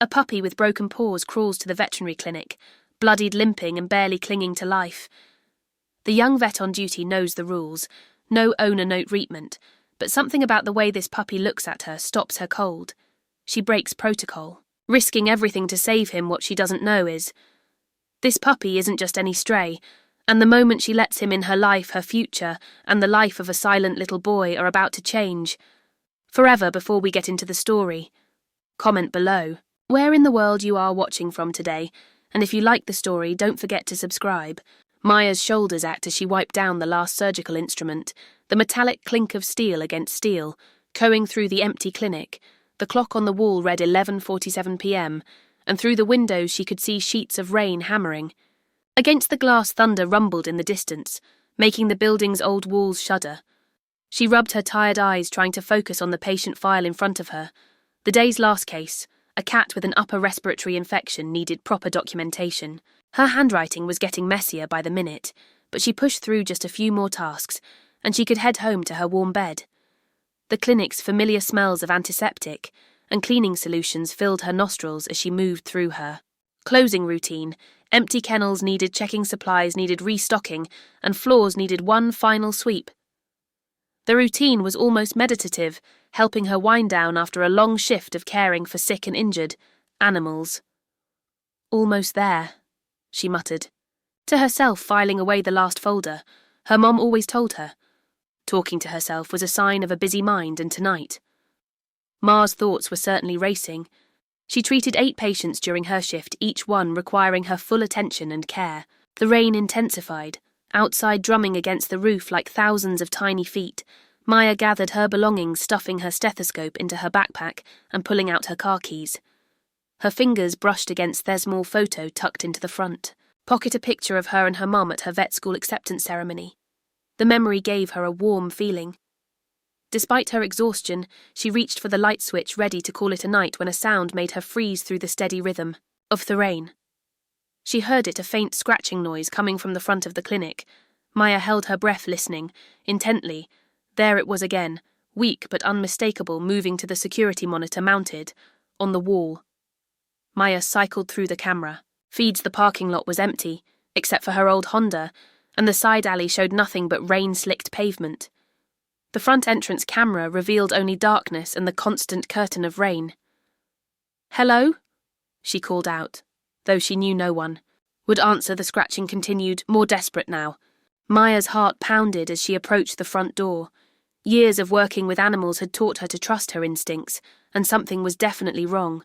A puppy with broken paws crawls to the veterinary clinic, bloodied, limping and barely clinging to life. The young vet on duty knows the rules, no owner note treatment, but something about the way this puppy looks at her stops her cold. She breaks protocol, risking everything to save him. What she doesn't know is, this puppy isn't just any stray, and the moment she lets him in her life, her future, and the life of a silent little boy are about to change. Forever. Before we get into the story, comment below where in the world you are watching from today, and if you like the story, don't forget to subscribe. Maya's shoulders act as she wiped down the last surgical instrument, the metallic clink of steel against steel, echoing through the empty clinic. The clock on the wall read 11:47 p.m., and through the windows she could see sheets of rain hammering. Against the glass, thunder rumbled in the distance, making the building's old walls shudder. She rubbed her tired eyes, trying to focus on the patient file in front of her. The day's last case, a cat with an upper respiratory infection, needed proper documentation. Her handwriting was getting messier by the minute, but she pushed through just a few more tasks, and she could head home to her warm bed. The clinic's familiar smells of antiseptic and cleaning solutions filled her nostrils as she moved through her closing routine. Empty kennels needed checking, supplies needed restocking, and floors needed one final sweep. The routine was almost meditative, helping her wind down after a long shift of caring for sick and injured animals. Almost there, she muttered to herself, filing away the last folder. Her mom always told her, talking to herself was a sign of a busy mind, and tonight. Ma's thoughts were certainly racing. She treated 8 patients during her shift, each one requiring her full attention and care. The rain intensified, outside drumming against the roof like thousands of tiny feet. Maya gathered her belongings, stuffing her stethoscope into her backpack and pulling out her car keys. Her fingers brushed against their small photo tucked into the front. Pocket a picture of her and her mum at her vet school acceptance ceremony. The memory gave her a warm feeling. Despite her exhaustion, she reached for the light switch, ready to call it a night, when a sound made her freeze through the steady rhythm of the rain. She heard it, a faint scratching noise coming from the front of the clinic. Maya held her breath, listening intently. There it was again, weak but unmistakable, moving to the security monitor mounted on the wall. Maya cycled through the camera feeds. The parking lot was empty, except for her old Honda, and the side alley showed nothing but rain-slicked pavement. The front entrance camera revealed only darkness and the constant curtain of rain. "Hello?" she called out, though she knew no one would answer. The scratching continued, more desperate now. Maya's heart pounded as she approached the front door. Years of working with animals had taught her to trust her instincts, and something was definitely wrong.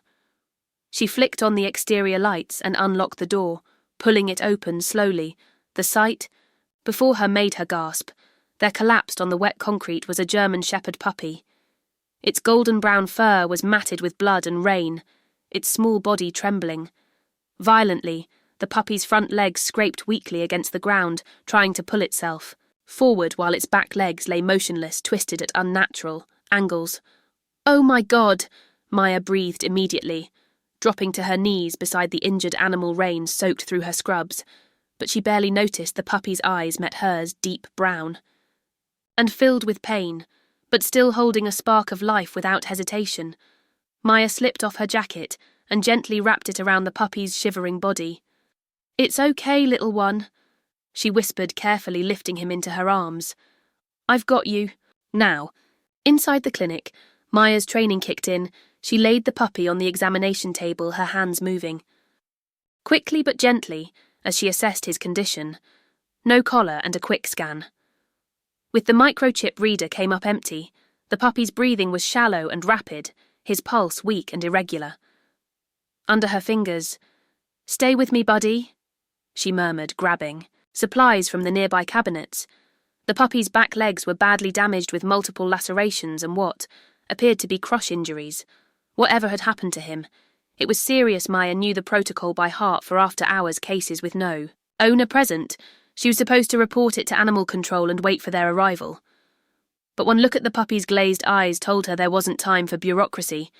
She flicked on the exterior lights and unlocked the door, pulling it open slowly. The sight before her made her gasp. There, collapsed on the wet concrete, was a German Shepherd puppy. Its golden brown fur was matted with blood and rain, its small body trembling. Violently, the puppy's front legs scraped weakly against the ground, trying to pull itself forward while its back legs lay motionless, twisted at unnatural angles. "Oh my God!" Maya breathed immediately, dropping to her knees beside the injured animal. Rain soaked through her scrubs, but she barely noticed the puppy's eyes met hers, deep brown and filled with pain, but still holding a spark of life. Without hesitation, Maya slipped off her jacket and gently wrapped it around the puppy's shivering body. "It's okay, little one," she whispered, carefully lifting him into her arms. "I've got you." Now, inside the clinic, Maya's training kicked in. She laid the puppy on the examination table, her hands moving quickly but gently as she assessed his condition. No collar and a quick scan. With the microchip reader came up empty. The puppy's breathing was shallow and rapid, his pulse weak and irregular. Under her fingers, "Stay with me, buddy," she murmured, grabbing supplies from the nearby cabinets. The puppy's back legs were badly damaged with multiple lacerations and what appeared to be crush injuries. Whatever had happened to him, it was serious. Maya knew the protocol by heart for after-hours cases with no owner present. She was supposed to report it to animal control and wait for their arrival. But one look at the puppy's glazed eyes told her there wasn't time for bureaucracy.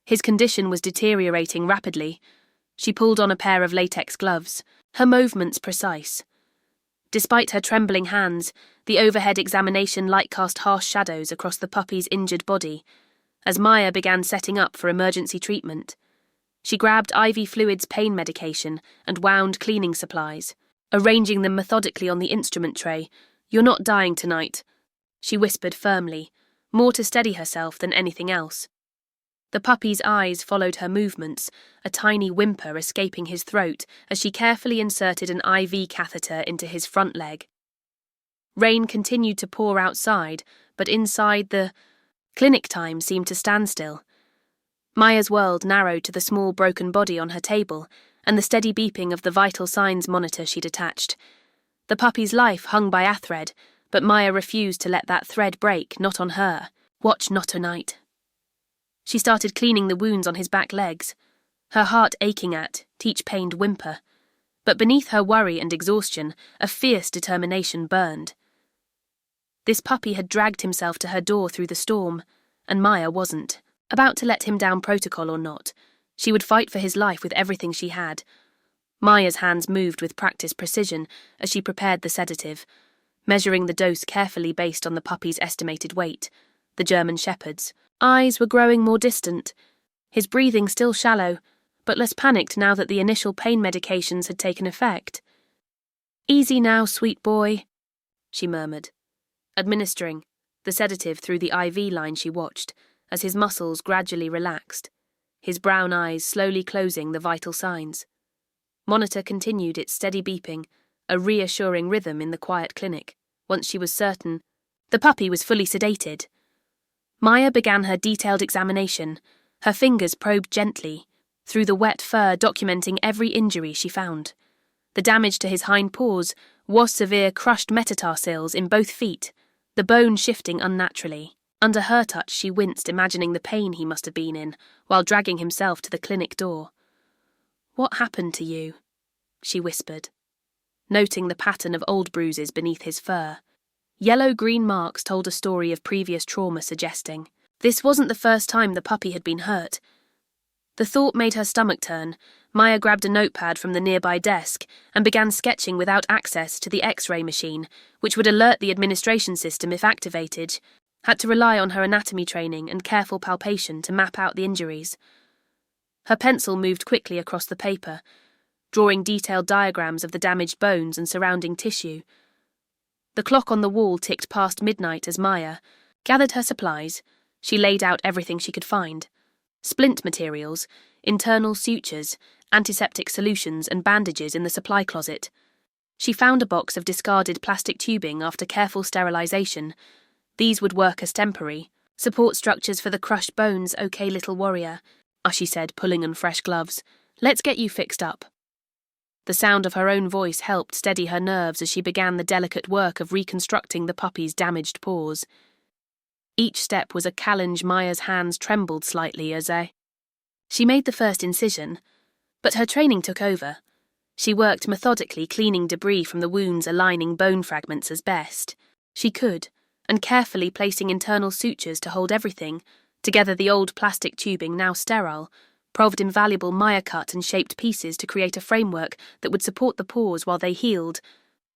His condition was deteriorating rapidly. She pulled on a pair of latex gloves, her movements precise. Despite her trembling hands, the overhead examination light cast harsh shadows across the puppy's injured body as Maya began setting up for emergency treatment. She grabbed IV fluids pain medication and wound cleaning supplies, arranging them methodically on the instrument tray. "You're not dying tonight," she whispered firmly, more to steady herself than anything else. The puppy's eyes followed her movements, a tiny whimper escaping his throat as she carefully inserted an IV catheter into his front leg. Rain continued to pour outside, but inside the clinic time seemed to stand still. Maya's world narrowed to the small broken body on her table and the steady beeping of the vital signs monitor she'd attached. The puppy's life hung by a thread, but Maya refused to let that thread break, not on her. Watch not tonight. She started cleaning the wounds on his back legs, her heart aching at teach-pained whimper. But beneath her worry and exhaustion, a fierce determination burned. This puppy had dragged himself to her door through the storm, and Maya wasn't. About to let him down protocol or not, she would fight for his life with everything she had. Maya's hands moved with practiced precision as she prepared the sedative, measuring the dose carefully based on the puppy's estimated weight, the German Shepherd's. Eyes were growing more distant, his breathing still shallow, but less panicked now that the initial pain medications had taken effect. "Easy now, sweet boy," she murmured, administering the sedative through the IV line she watched, as his muscles gradually relaxed, his brown eyes slowly closing the vital signs. Monitor continued its steady beeping, a reassuring rhythm in the quiet clinic. Once she was certain the puppy was fully sedated, Maya began her detailed examination, her fingers probed gently through the wet fur, documenting every injury she found. The damage to his hind paws was severe, crushed metatarsals in both feet, the bone shifting unnaturally. Under her touch, she winced, imagining the pain he must have been in while dragging himself to the clinic door. "What happened to you?" she whispered, noting the pattern of old bruises beneath his fur. Yellow-green marks told a story of previous trauma, suggesting this wasn't the first time the puppy had been hurt. The thought made her stomach turn. Maya grabbed a notepad from the nearby desk and began sketching without access to the X-ray machine, which would alert the administration system if activated. Had to rely on her anatomy training and careful palpation to map out the injuries. Her pencil moved quickly across the paper, drawing detailed diagrams of the damaged bones and surrounding tissue. The clock on the wall ticked past midnight as Maya gathered her supplies. She laid out everything she could find: splint materials, internal sutures, antiseptic solutions and bandages in the supply closet. She found a box of discarded plastic tubing after careful sterilization. These would work as temporary support structures for the crushed bones. "Okay, little warrior," she said, pulling on fresh gloves. "Let's get you fixed up." The sound of her own voice helped steady her nerves as she began the delicate work of reconstructing the puppy's damaged paws. Each step was a challenge. Maya's hands trembled slightly as she made the first incision, but her training took over. She worked methodically, cleaning debris from the wounds, aligning bone fragments as best she could, and carefully placing internal sutures to hold everything together. The old plastic tubing, now sterile, proved invaluable. Maya cut and shaped pieces to create a framework that would support the paws while they healed.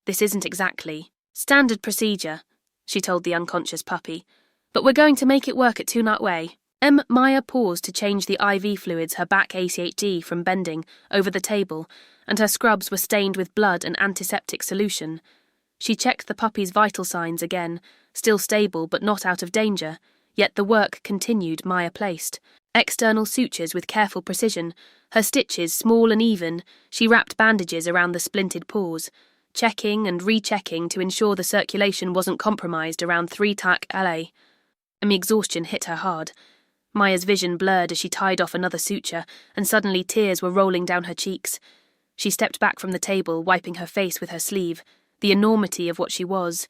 "This isn't exactly standard procedure," she told the unconscious puppy, "but we're going to make it work at Tunut Way." Maya paused to change the IV fluids, her back ACHD from bending over the table, and her scrubs were stained with blood and antiseptic solution. She checked the puppy's vital signs again, still stable but not out of danger, yet the work continued. Maya placed external sutures with careful precision, her stitches small and even. She wrapped bandages around the splinted paws, checking and rechecking to ensure the circulation wasn't compromised around 3 tak LA. Exhaustion hit her hard. Maya's vision blurred as she tied off another suture, and suddenly tears were rolling down her cheeks. She stepped back from the table, wiping her face with her sleeve, the enormity of what she was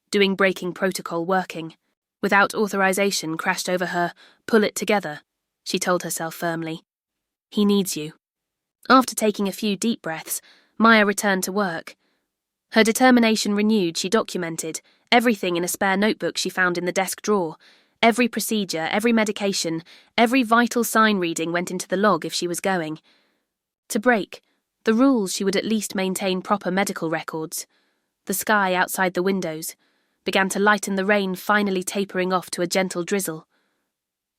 doing, breaking protocol, working without authorization, crashed over her. "Pull it together," she told herself firmly. "He needs you." After taking a few deep breaths, Maya returned to work. Her determination renewed, she documented everything in a spare notebook she found in the desk drawer. Every procedure, every medication, every vital sign reading went into the log if she was going to break the rules. She would at least maintain proper medical records. The sky outside the windows began to lighten, the rain finally tapering off to a gentle drizzle.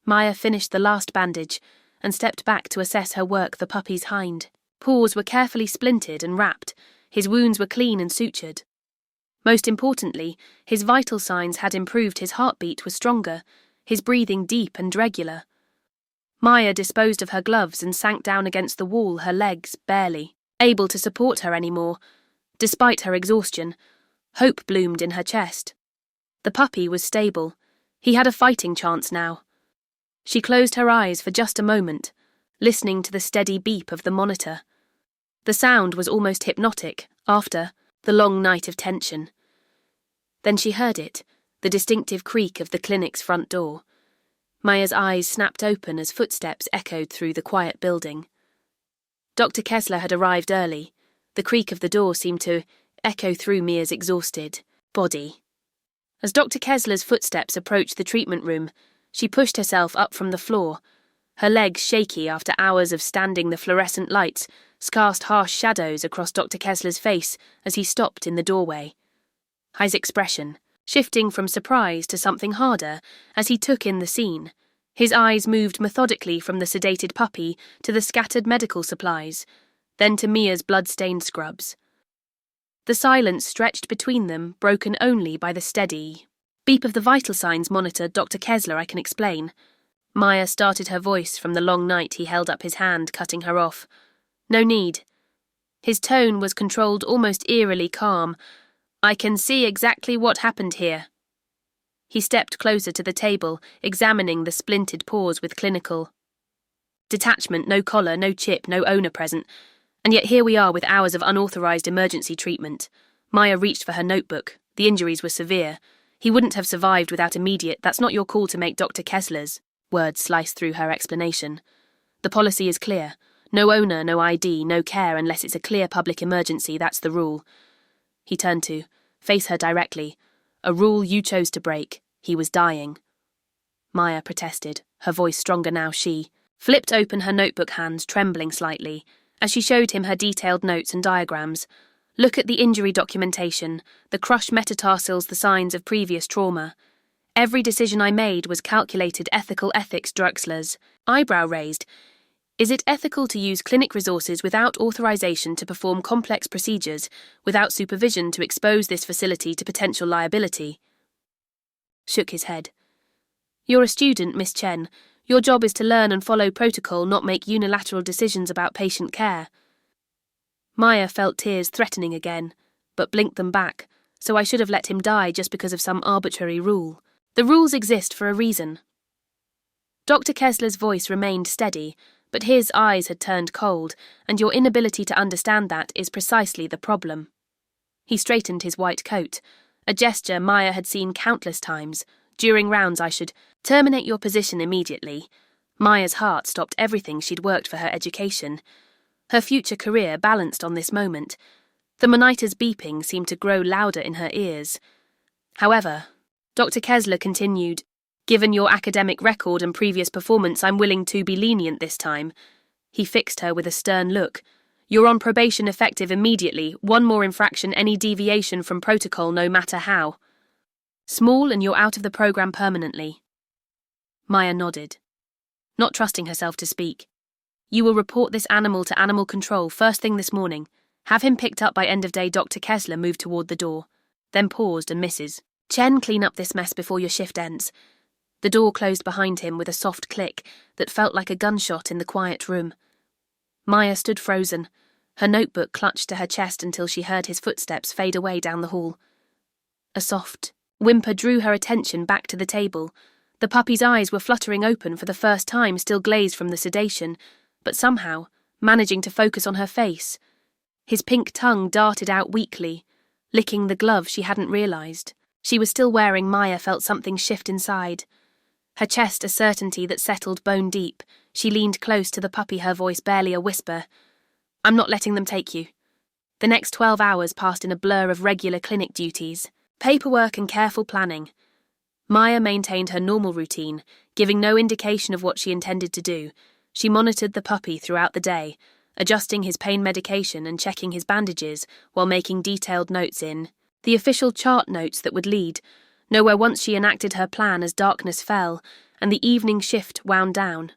Maya finished the last bandage, and stepped back to assess her work the puppy's hind. Paws were carefully splintered and wrapped, his wounds were clean and sutured. Most importantly, his vital signs had improved, his heartbeat was stronger, his breathing deep and regular. Maya disposed of her gloves and sank down against the wall, her legs barely able to support her anymore. Despite her exhaustion, hope bloomed in her chest. The puppy was stable. He had a fighting chance now. She closed her eyes for just a moment, listening to the steady beep of the monitor. The sound was almost hypnotic after the long night of tension. Then she heard it, the distinctive creak of the clinic's front door. Maya's eyes snapped open as footsteps echoed through the quiet building. Dr. Kessler had arrived early. The creak of the door seemed to echo through Mia's exhausted body. As Dr. Kessler's footsteps approached the treatment room, she pushed herself up from the floor. Her legs shaky after hours of standing, the fluorescent lights cast harsh shadows across Dr. Kessler's face as he stopped in the doorway. His expression shifting from surprise to something harder as he took in the scene. His eyes moved methodically from the sedated puppy to the scattered medical supplies, then to Mia's blood-stained scrubs. The silence stretched between them, broken only by the steady beep of the vital signs monitor. Dr. Kessler, I can explain. Maya started her voice from the long night. He held up his hand, cutting her off. No need. His tone was controlled, almost eerily calm. I can see exactly what happened here. He stepped closer to the table, examining the splintered paws with clinical detachment. No collar, no chip, no owner present. And yet here we are with hours of unauthorized emergency treatment. Maya reached for her notebook. The injuries were severe. He wouldn't have survived without immediate— That's not your call to make, Dr. Kessler's. Words sliced through her explanation. The policy is clear. No owner, no ID, no care unless it's a clear public emergency. That's the rule. He turned to face her directly. A rule you chose to break. He was dying. Maya protested, her voice stronger now. She flipped open her notebook, hands trembling slightly, as she showed him her detailed notes and diagrams. Look at the injury documentation, the crushed metatarsals, the signs of previous trauma. Every decision I made was calculated. Ethical ethics. Drexler's eyebrow raised. Is it ethical to use clinic resources without authorization to perform complex procedures, without supervision, to expose this facility to potential liability? Shook his head. You're a student, Miss Chen. Your job is to learn and follow protocol, not make unilateral decisions about patient care. Maya felt tears threatening again, but blinked them back. So I should have let him die just because of some arbitrary rule. The rules exist for a reason. Dr. Kessler's voice remained steady, but his eyes had turned cold, and your inability to understand that is precisely the problem. He straightened his white coat, a gesture Maya had seen countless times. During rounds, I should terminate your position immediately. Maya's heart stopped everything she'd worked for her education. Her future career balanced on this moment. The monitor's beeping seemed to grow louder in her ears. However, Dr. Kessler continued, Given your academic record and previous performance, I'm willing to be lenient this time. He fixed her with a stern look. You're on probation, effective immediately. One more infraction, any deviation from protocol, no matter how small, and you're out of the program permanently. Maya nodded, not trusting herself to speak. You will report this animal to animal control first thing this morning. Have him picked up by end of day. Dr. Kessler moved toward the door, then paused and Mrs. Chen, clean up this mess before your shift ends. The door closed behind him with a soft click that felt like a gunshot in the quiet room. Maya stood frozen, her notebook clutched to her chest until she heard his footsteps fade away down the hall. A soft whimper drew her attention back to the table. The puppy's eyes were fluttering open for the first time, still glazed from the sedation, but somehow managing to focus on her face. His pink tongue darted out weakly, licking the glove she hadn't realized she was still wearing. Maya felt something shift inside. Her chest a certainty that settled bone deep. She leaned close to the puppy, her voice barely a whisper. I'm not letting them take you. The next 12 hours passed in a blur of regular clinic duties, paperwork and careful planning. Maya maintained her normal routine, giving no indication of what she intended to do. She monitored the puppy throughout the day, adjusting his pain medication and checking his bandages while making detailed notes in the official chart notes that would lead nowhere once she enacted her plan as darkness fell and the evening shift wound down.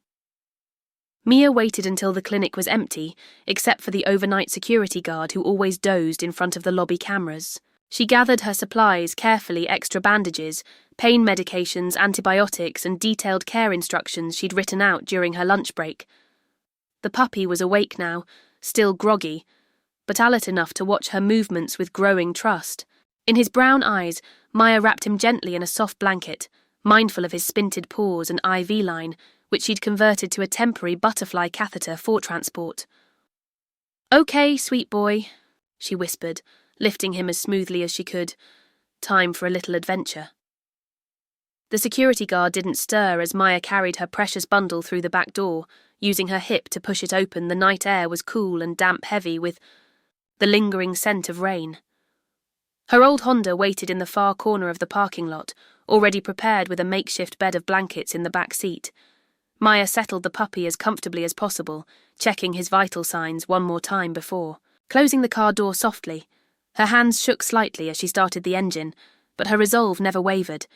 Mia waited until the clinic was empty, except for the overnight security guard who always dozed in front of the lobby cameras. She gathered her supplies carefully, extra bandages, pain medications, antibiotics, and detailed care instructions she'd written out during her lunch break. The puppy was awake now, still groggy, but alert enough to watch her movements with growing trust. In his brown eyes, Maya wrapped him gently in a soft blanket, mindful of his spinted paws and IV line, which she'd converted to a temporary butterfly catheter for transport. "Okay, sweet boy," she whispered, lifting him as smoothly as she could. Time for a little adventure. The security guard didn't stir as Maya carried her precious bundle through the back door, using her hip to push it open. The night air was cool and damp heavy with the lingering scent of rain. Her old Honda waited in the far corner of the parking lot, already prepared with a makeshift bed of blankets in the back seat. Maya settled the puppy as comfortably as possible, checking his vital signs one more time before closing the car door softly. Her hands shook slightly as she started the engine, but her resolve never wavered.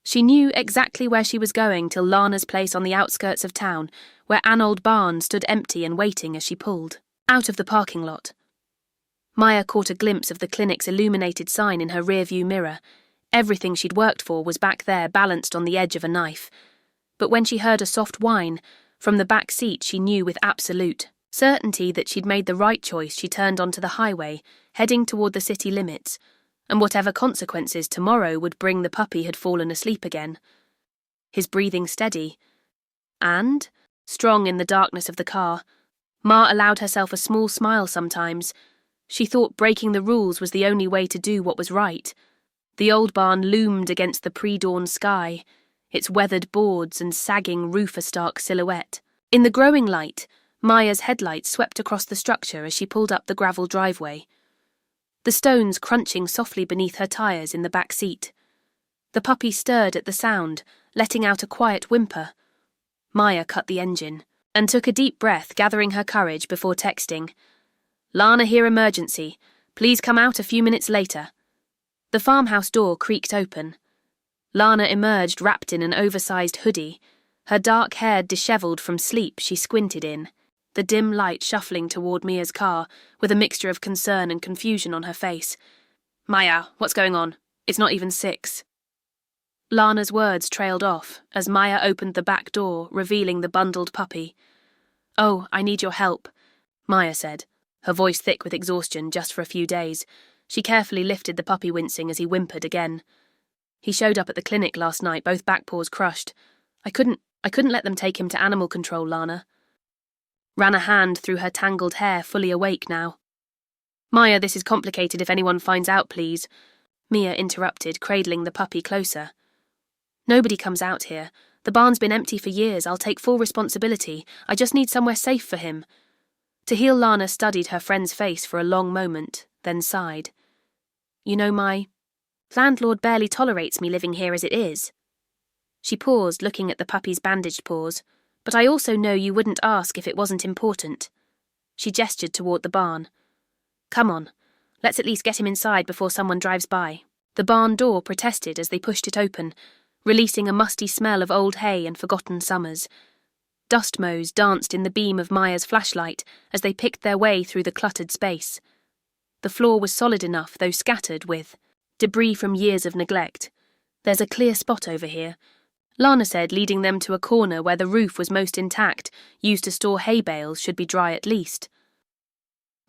She knew exactly where she was going till Lana's place on the outskirts of town, where an old barn stood empty and waiting as she pulled out of the parking lot. Maya caught a glimpse of the clinic's illuminated sign in her rearview mirror. Everything she'd worked for was back there, balanced on the edge of a knife. But when she heard a soft whine from the back seat, she knew with absolute certainty that she'd made the right choice. She turned onto the highway, heading toward the city limits, and whatever consequences tomorrow would bring, the puppy had fallen asleep again. His breathing steady, and, strong in the darkness of the car, Ma allowed herself a small smile sometimes. She thought breaking the rules was the only way to do what was right. The old barn loomed against the pre-dawn sky, its weathered boards and sagging roof a stark silhouette. In the growing light, Maya's headlights swept across the structure as she pulled up the gravel driveway, the stones crunching softly beneath her tires in the back seat. The puppy stirred at the sound, letting out a quiet whimper. Maya cut the engine and took a deep breath, gathering her courage before texting, "Lana here, emergency. Please come out a few minutes later." The farmhouse door creaked open. Lana emerged wrapped in an oversized hoodie, her dark hair dishevelled from sleep. She squinted in, the dim light shuffling toward Mia's car, with a mixture of concern and confusion on her face. "Maya, what's going on? It's not even 6. Lana's words trailed off as Maya opened the back door, revealing the bundled puppy. "Oh, I need your help," Maya said, her voice thick with exhaustion. Just for a few days. She carefully lifted the puppy, wincing as he whimpered again. "He showed up at the clinic last night, both back paws crushed. I couldn't let them take him to animal control," Lana ran a hand through her tangled hair, fully awake now. "Maya, this is complicated. If anyone finds out, please," Mia interrupted, cradling the puppy closer. "Nobody comes out here. The barn's been empty for years. I'll take full responsibility. I just need somewhere safe for him." To heal, Lana studied her friend's face for a long moment, then sighed. "You know, my landlord barely tolerates me living here as it is." She paused, looking at the puppy's bandaged paws. "But I also know you wouldn't ask if it wasn't important." She gestured toward the barn. "Come on, let's at least get him inside before someone drives by." The barn door protested as they pushed it open, releasing a musty smell of old hay and forgotten summers. Dust motes danced in the beam of Maya's flashlight as they picked their way through the cluttered space. The floor was solid enough, though scattered with debris from years of neglect. "There's a clear spot over here," Lana said, leading them to a corner where the roof was most intact, used to store hay bales, should be dry at least.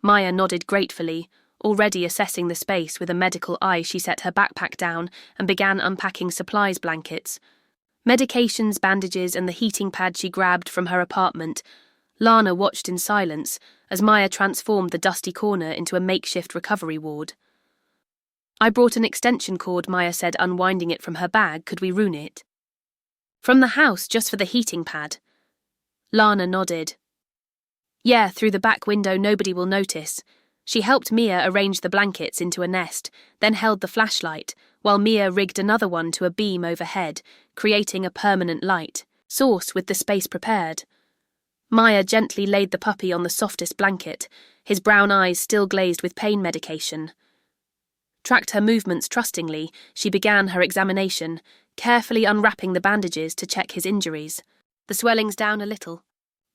Maya nodded gratefully, already assessing the space with a medical eye. She set her backpack down and began unpacking supplies, blankets, medications, bandages, and the heating pad she grabbed from her apartment. Lana watched in silence as Maya transformed the dusty corner into a makeshift recovery ward. "I brought an extension cord," Maya said, unwinding it from her bag. "Could we run it from the house just for the heating pad?" Lana nodded. "Yeah, through the back window, nobody will notice." She helped Mia arrange the blankets into a nest, then held the flashlight, while Mia rigged another one to a beam overhead, creating a permanent light source with the space prepared. Maya gently laid the puppy on the softest blanket, his brown eyes still glazed with pain medication. Tracked her movements trustingly, she began her examination, carefully unwrapping the bandages to check his injuries. "The swelling's down a little,"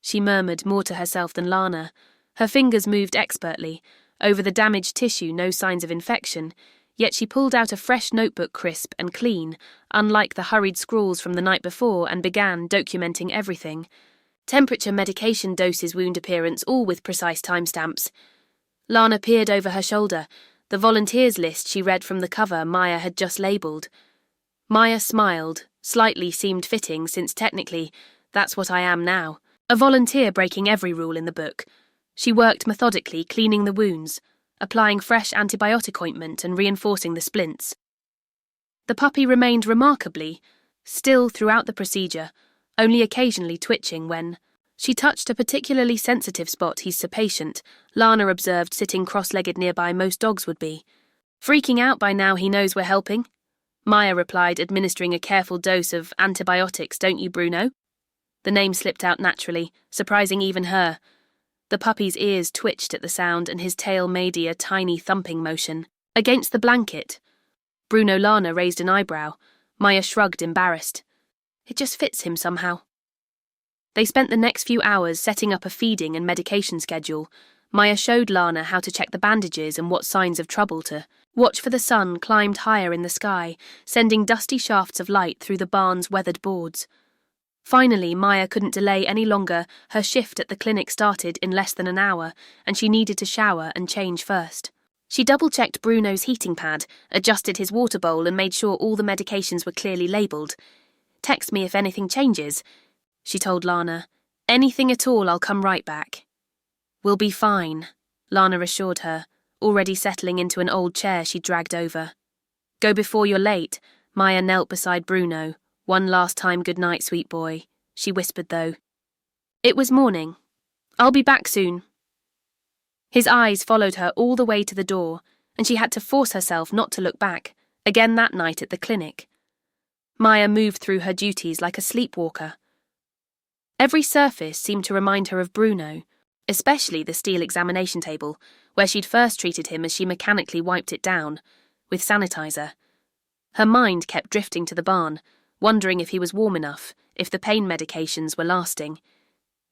she murmured more to herself than Lana. Her fingers moved expertly. Over the damaged tissue, no signs of infection, yet she pulled out a fresh notebook, crisp and clean, unlike the hurried scrawls from the night before, and began documenting everything. Temperature, medication doses, wound appearance, all with precise timestamps. Lana peered over her shoulder. The volunteers list she read from the cover Maya had just labelled. Maya smiled. Slightly seemed fitting, since technically, that's what I am now. A volunteer breaking every rule in the book. She worked methodically, cleaning the wounds, applying fresh antibiotic ointment and reinforcing the splints. The puppy remained remarkably still throughout the procedure, only occasionally twitching when she touched a particularly sensitive spot. He's a patient, Lana observed, sitting cross-legged nearby. Most dogs would be. Freaking out by now he knows we're helping? Maya replied, administering a careful dose of antibiotics. Don't you, Bruno? The name slipped out naturally, surprising even her. The puppy's ears twitched at the sound, and his tail made a tiny thumping motion. Against the blanket. Bruno. Lana raised an eyebrow. Maya shrugged, embarrassed. It just fits him somehow. They spent the next few hours setting up a feeding and medication schedule. Maya showed Lana how to check the bandages and what signs of trouble to watch for. The sun climbed higher in the sky, sending dusty shafts of light through the barn's weathered boards. Finally, Maya couldn't delay any longer. Her shift at the clinic started in less than an hour, and she needed to shower and change first. She double-checked Bruno's heating pad, adjusted his water bowl, and made sure all the medications were clearly labelled. Text me if anything changes, she told Lana. Anything at all, I'll come right back. We'll be fine, Lana assured her, already settling into an old chair she dragged over. Go before you're late. Maya knelt beside Bruno. One last time, good night, sweet boy, she whispered though. It was morning. I'll be back soon. His eyes followed her all the way to the door, and she had to force herself not to look back, again that night at the clinic. Maya moved through her duties like a sleepwalker. Every surface seemed to remind her of Bruno, especially the steel examination table, where she'd first treated him as she mechanically wiped it down, with sanitizer. Her mind kept drifting to the barn, wondering if he was warm enough, if the pain medications were lasting.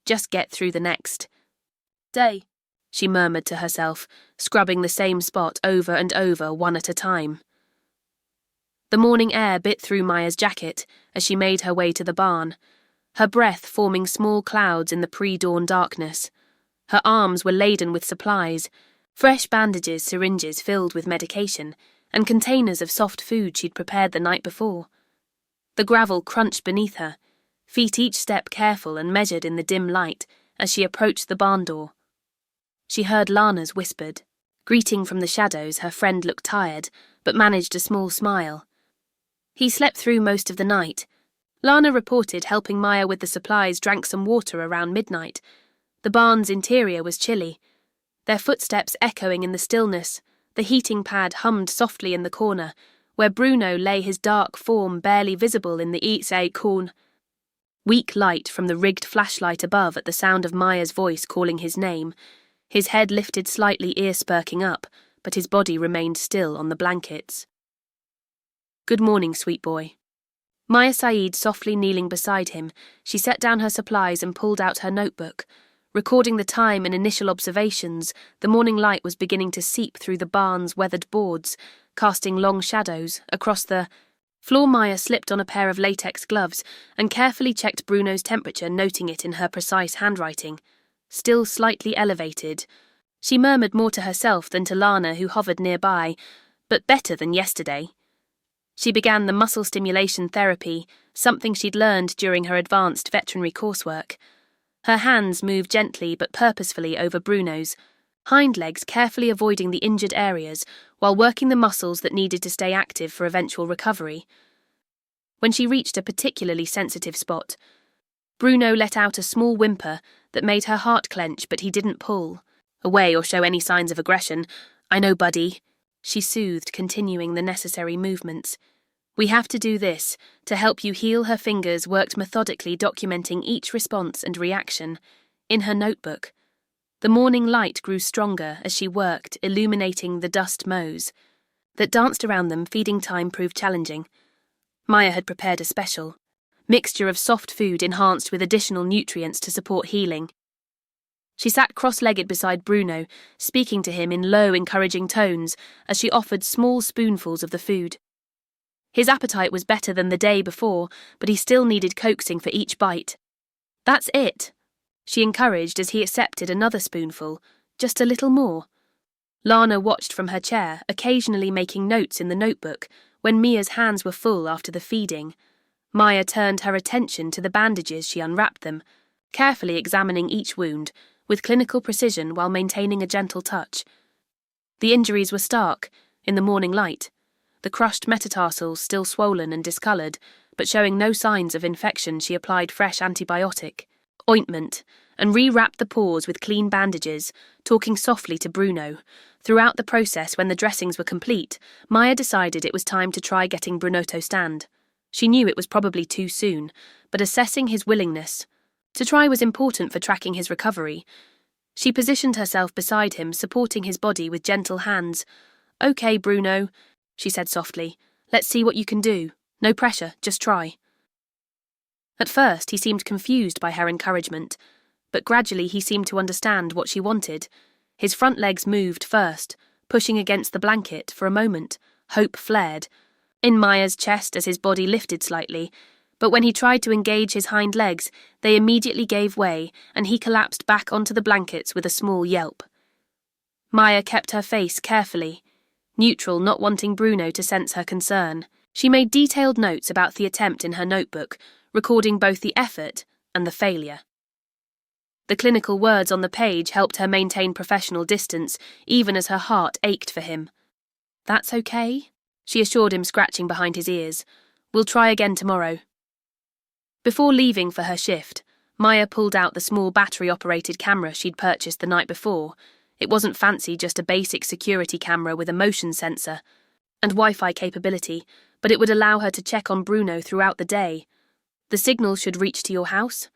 Just get through the next day, she murmured to herself, scrubbing the same spot over and over, one at a time. The morning air bit through Maya's jacket as she made her way to the barn, her breath forming small clouds in the pre-dawn darkness. Her arms were laden with supplies, fresh bandages, syringes filled with medication, and containers of soft food she'd prepared the night before. The gravel crunched beneath her, feet each step careful and measured in the dim light as she approached the barn door. She heard Lana's whispered greeting from the shadows. Her friend looked tired, but managed a small smile. He slept through most of the night. Lana reported, helping Maya with the supplies, drank some water around midnight. The barn's interior was chilly, their footsteps echoing in the stillness. The heating pad hummed softly in the corner, where Bruno lay, his dark form barely visible in the east corner. Weak light from the rigged flashlight above at the sound of Maya's voice calling his name. His head lifted slightly, ears perking up, but his body remained still on the blankets. Good morning, sweet boy. Maya Saeed softly kneeling beside him, she set down her supplies and pulled out her notebook. Recording the time and initial observations, the morning light was beginning to seep through the barn's weathered boards, casting long shadows across the floor. Maya slipped on a pair of latex gloves and carefully checked Bruno's temperature, noting it in her precise handwriting. Still slightly elevated. She murmured more to herself than to Lana, who hovered nearby, but better than yesterday. She began the muscle stimulation therapy, something she'd learned during her advanced veterinary coursework. Her hands moved gently but purposefully over Bruno's hind legs, carefully avoiding the injured areas while working the muscles that needed to stay active for eventual recovery. When she reached a particularly sensitive spot, Bruno let out a small whimper that made her heart clench, but he didn't pull away or show any signs of aggression. I know, buddy, she soothed, continuing the necessary movements. We have to do this to help you heal. Her fingers worked methodically, documenting each response and reaction in her notebook. The morning light grew stronger as she worked, illuminating the dust mows that danced around them. Feeding time proved challenging. Maya had prepared a special mixture of soft food enhanced with additional nutrients to support healing. She sat cross-legged beside Bruno, speaking to him in low, encouraging tones as she offered small spoonfuls of the food. His appetite was better than the day before, but he still needed coaxing for each bite. "That's it," she encouraged as he accepted another spoonful, just a little more. Lana watched from her chair, occasionally making notes in the notebook, when Mia's hands were full after the feeding. Maya turned her attention to the bandages. She unwrapped them, carefully examining each wound, with clinical precision while maintaining a gentle touch. The injuries were stark, in the morning light, the crushed metatarsals still swollen and discoloured, but showing no signs of infection. She applied fresh antibiotic, ointment, and re-wrapped the paws with clean bandages, talking softly to Bruno. Throughout the process, when the dressings were complete, Maya decided it was time to try getting Bruno to stand. She knew it was probably too soon, but assessing his willingness to try was important for tracking his recovery. She positioned herself beside him, supporting his body with gentle hands. "Okay, Bruno," she said softly. "Let's see what you can do. No pressure, just try." At first, he seemed confused by her encouragement, but gradually he seemed to understand what she wanted. His front legs moved first, pushing against the blanket. For a moment, hope flared in Maya's chest as his body lifted slightly, but when he tried to engage his hind legs, they immediately gave way, and he collapsed back onto the blankets with a small yelp. Maya kept her face carefully, neutral, not wanting Bruno to sense her concern. She made detailed notes about the attempt in her notebook, recording both the effort and the failure. The clinical words on the page helped her maintain professional distance, even as her heart ached for him. "That's okay," she assured him, scratching behind his ears. "We'll try again tomorrow." Before leaving for her shift, Maya pulled out the small battery-operated camera she'd purchased the night before. It wasn't fancy, just a basic security camera with a motion sensor and Wi-Fi capability, but it would allow her to check on Bruno throughout the day. "The signal should reach to your house,"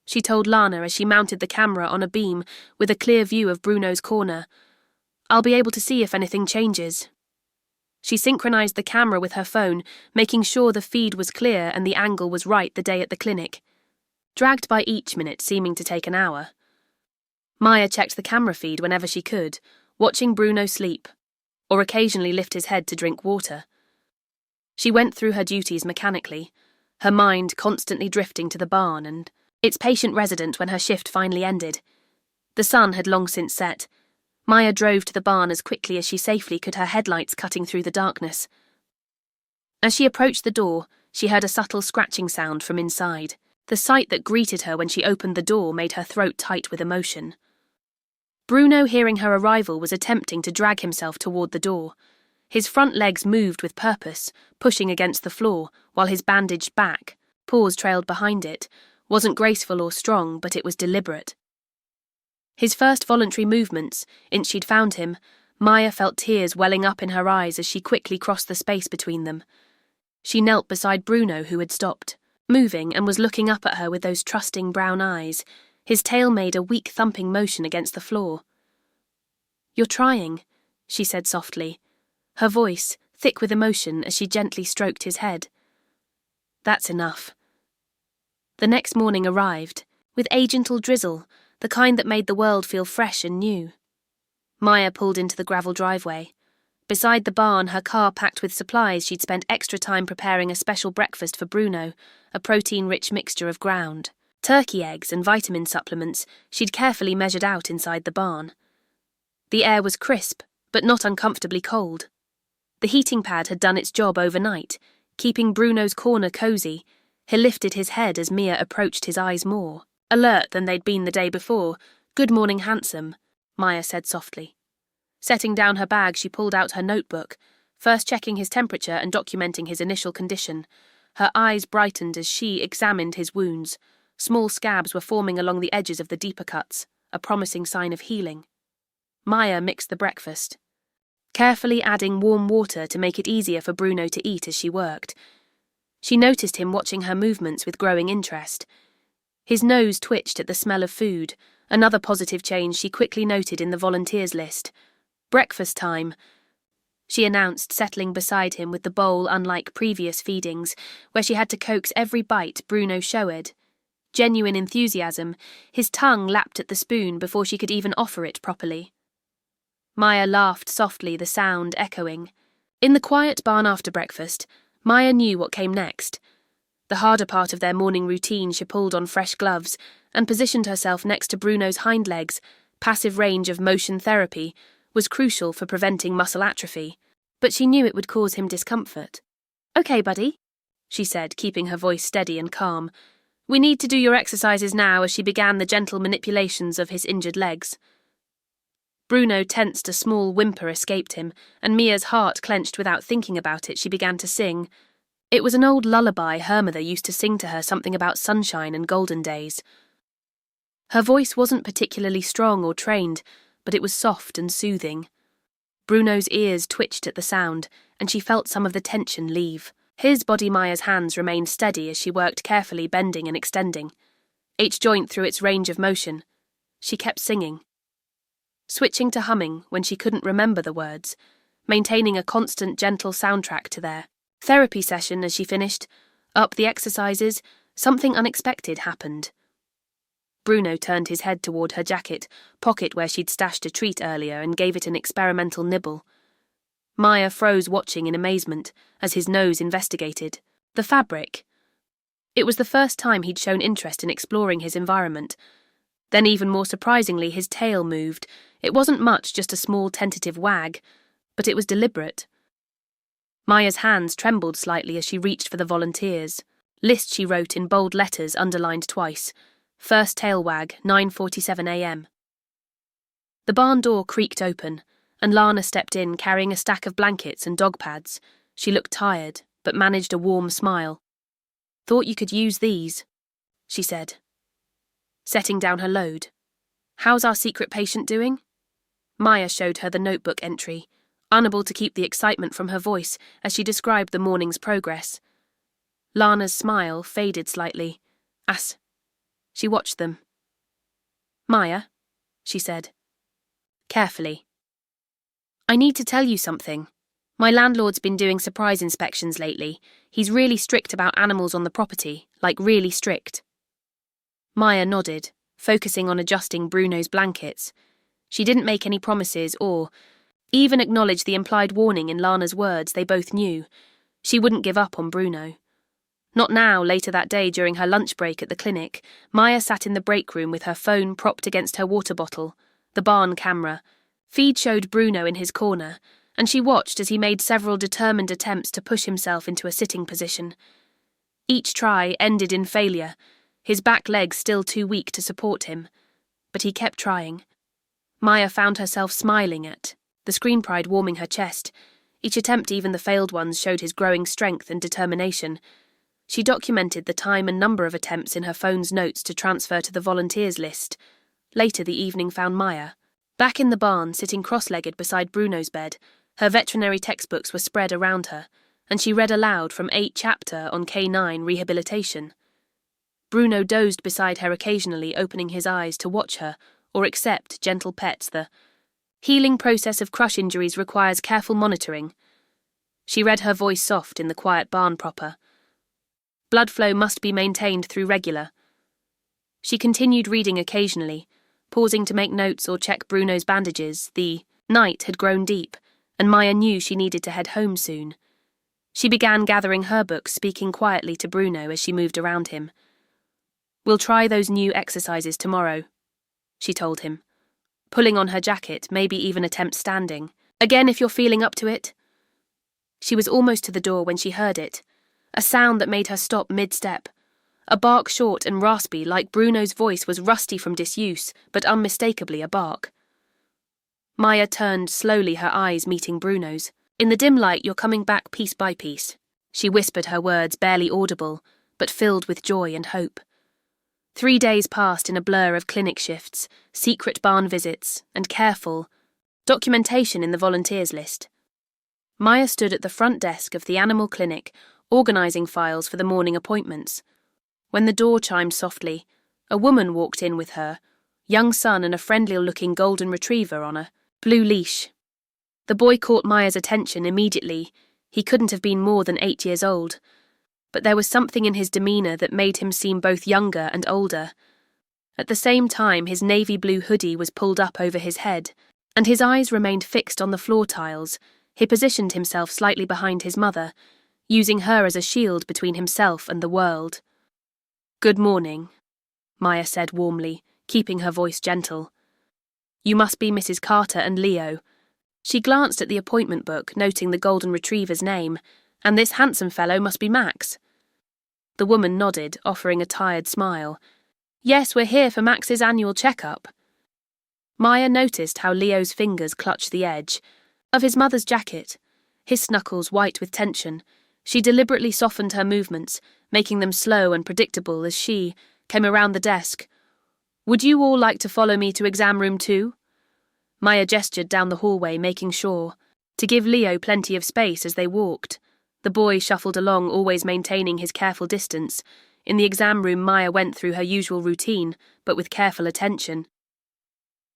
she told Lana as she mounted the camera on a beam with a clear view of Bruno's corner. "I'll be able to see if anything changes." She synchronized the camera with her phone, making sure the feed was clear and the angle was right the day at the clinic. Dragged by each minute seeming to take an hour, Maya checked the camera feed whenever she could, watching Bruno sleep, or occasionally lift his head to drink water. She went through her duties mechanically, her mind constantly drifting to the barn and its patient resident when her shift finally ended. The sun had long since set. Maya drove to the barn as quickly as she safely could, her headlights cutting through the darkness. As she approached the door, she heard a subtle scratching sound from inside. The sight that greeted her when she opened the door made her throat tight with emotion. Bruno, hearing her arrival, was attempting to drag himself toward the door. His front legs moved with purpose, pushing against the floor, while his bandaged back, paws trailed behind it, wasn't graceful or strong, but it was deliberate. His first voluntary movements, since she'd found him, Maya felt tears welling up in her eyes as she quickly crossed the space between them. She knelt beside Bruno, who had stopped moving and was looking up at her with those trusting brown eyes. His tail made a weak thumping motion against the floor. "You're trying," she said softly, her voice thick with emotion as she gently stroked his head. "That's enough." The next morning arrived, with a gentle drizzle, the kind that made the world feel fresh and new. Maya pulled into the gravel driveway. Beside the barn, her car packed with supplies she'd spent extra time preparing a special breakfast for Bruno, a protein-rich mixture of ground turkey eggs and vitamin supplements she'd carefully measured out inside the barn. The air was crisp, but not uncomfortably cold. The heating pad had done its job overnight, keeping Bruno's corner cozy. He lifted his head as Mia approached, his eyes more alert than they'd been the day before. "Good morning, handsome," Maya said softly. Setting down her bag, she pulled out her notebook, first checking his temperature and documenting his initial condition. Her eyes brightened as she examined his wounds. Small scabs were forming along the edges of the deeper cuts, a promising sign of healing. Maya mixed the breakfast, carefully adding warm water to make it easier for Bruno to eat as she worked. She noticed him watching her movements with growing interest. His nose twitched at the smell of food, another positive change she quickly noted in the volunteers list. Breakfast time. she announced, settling beside him with the bowl unlike previous feedings, where she had to coax every bite Bruno showed. Genuine enthusiasm, his tongue lapped at the spoon before she could even offer it properly. Maya laughed softly, the sound echoing. In the quiet barn after breakfast, Maya knew what came next. The harder part of their morning routine, she pulled on fresh gloves and positioned herself next to Bruno's hind legs. Passive range of motion therapy was crucial for preventing muscle atrophy, but she knew it would cause him discomfort. "Okay, buddy," she said, keeping her voice steady and calm. "We need to do your exercises now," as she began the gentle manipulations of his injured legs. Bruno tensed, a small whimper escaped him, and Mia's heart clenched. Without thinking about it, she began to sing. It was an old lullaby her mother used to sing to her, something about sunshine and golden days. Her voice wasn't particularly strong or trained, but it was soft and soothing. Bruno's ears twitched at the sound, and she felt some of the tension leave. His body, Maya's hands remained steady as she worked carefully, bending and extending. Each joint through its range of motion. She kept singing, switching to humming when she couldn't remember the words, maintaining a constant, gentle soundtrack to their therapy session. As she finished up the exercises, something unexpected happened. Bruno turned his head toward her jacket pocket where she'd stashed a treat earlier and gave it an experimental nibble. Maya froze, watching in amazement as his nose investigated the fabric. It was the first time he'd shown interest in exploring his environment. Then, even more surprisingly, his tail moved. It wasn't much, just a small tentative wag, but it was deliberate. Maya's hands trembled slightly as she reached for the volunteers. List, she wrote in bold letters, underlined twice. First tail wag, 9:47 a.m. The barn door creaked open, and Lana stepped in, carrying a stack of blankets and dog pads. She looked tired, but managed a warm smile. "Thought you could use these," she said, setting down her load. "How's our secret patient doing?" Maya showed her the notebook entry, unable to keep the excitement from her voice as she described the morning's progress. Lana's smile faded slightly. She watched them. "Maya," she said, carefully, "I need to tell you something. My landlord's been doing surprise inspections lately. He's really strict about animals on the property, like really strict." Maya nodded, focusing on adjusting Bruno's blankets. She didn't make any promises or even acknowledge the implied warning in Lana's words. They both knew. She wouldn't give up on Bruno. Not now. Later that day, during her lunch break at the clinic, Maya sat in the break room with her phone propped against her water bottle. The barn camera feed showed Bruno in his corner, and she watched as he made several determined attempts to push himself into a sitting position. Each try ended in failure, his back legs still too weak to support him. But he kept trying. Maya found herself smiling at the screen, pride warming her chest. Each attempt, even the failed ones, showed his growing strength and determination. She documented the time and number of attempts in her phone's notes to transfer to the volunteers list. Later the evening found Maya back in the barn, sitting cross-legged beside Bruno's bed. Her veterinary textbooks were spread around her, and she read aloud from 8 chapter on canine rehabilitation. Bruno dozed beside her, occasionally opening his eyes to watch her or accept gentle pets. The healing process of crush injuries requires careful monitoring. She read, her voice soft in the quiet barn proper. Blood flow must be maintained through regular. She continued reading occasionally, pausing to make notes or check Bruno's bandages. The night had grown deep, and Maya knew she needed to head home soon. She began gathering her books, speaking quietly to Bruno as she moved around him. "We'll try those new exercises tomorrow," she told him, pulling on her jacket, maybe even attempt standing. "Again, if you're feeling up to it." She was almost to the door when she heard it, a sound that made her stop mid-step. A bark, short and raspy, like Bruno's voice was rusty from disuse, but unmistakably a bark. Maya turned slowly, her eyes meeting Bruno's. "In the dim light, you're coming back piece by piece," she whispered, her words barely audible, but filled with joy and hope. 3 days passed in a blur of clinic shifts, secret barn visits, and careful documentation in the volunteers list. Maya stood at the front desk of the animal clinic, organising files for the morning appointments. When the door chimed softly, a woman walked in with her young son and a friendly-looking golden retriever on a blue leash. The boy caught Maya's attention immediately. He couldn't have been more than 8 years old. But there was something in his demeanour that made him seem both younger and older. At the same time, his navy blue hoodie was pulled up over his head, and his eyes remained fixed on the floor tiles. He positioned himself slightly behind his mother, using her as a shield between himself and the world. "Good morning," Maya said warmly, keeping her voice gentle. "You must be Mrs. Carter and Leo." She glanced at the appointment book, noting the golden retriever's name, "and this handsome fellow must be Max." The woman nodded, offering a tired smile. "Yes, we're here for Max's annual checkup." Maya noticed how Leo's fingers clutched the edge of his mother's jacket, his knuckles white with tension. She deliberately softened her movements, making them slow and predictable as she came around the desk. "Would you all like to follow me to exam room 2? Maya gestured down the hallway, making sure to give Leo plenty of space as they walked. The boy shuffled along, always maintaining his careful distance. In the exam room, Maya went through her usual routine, but with careful attention.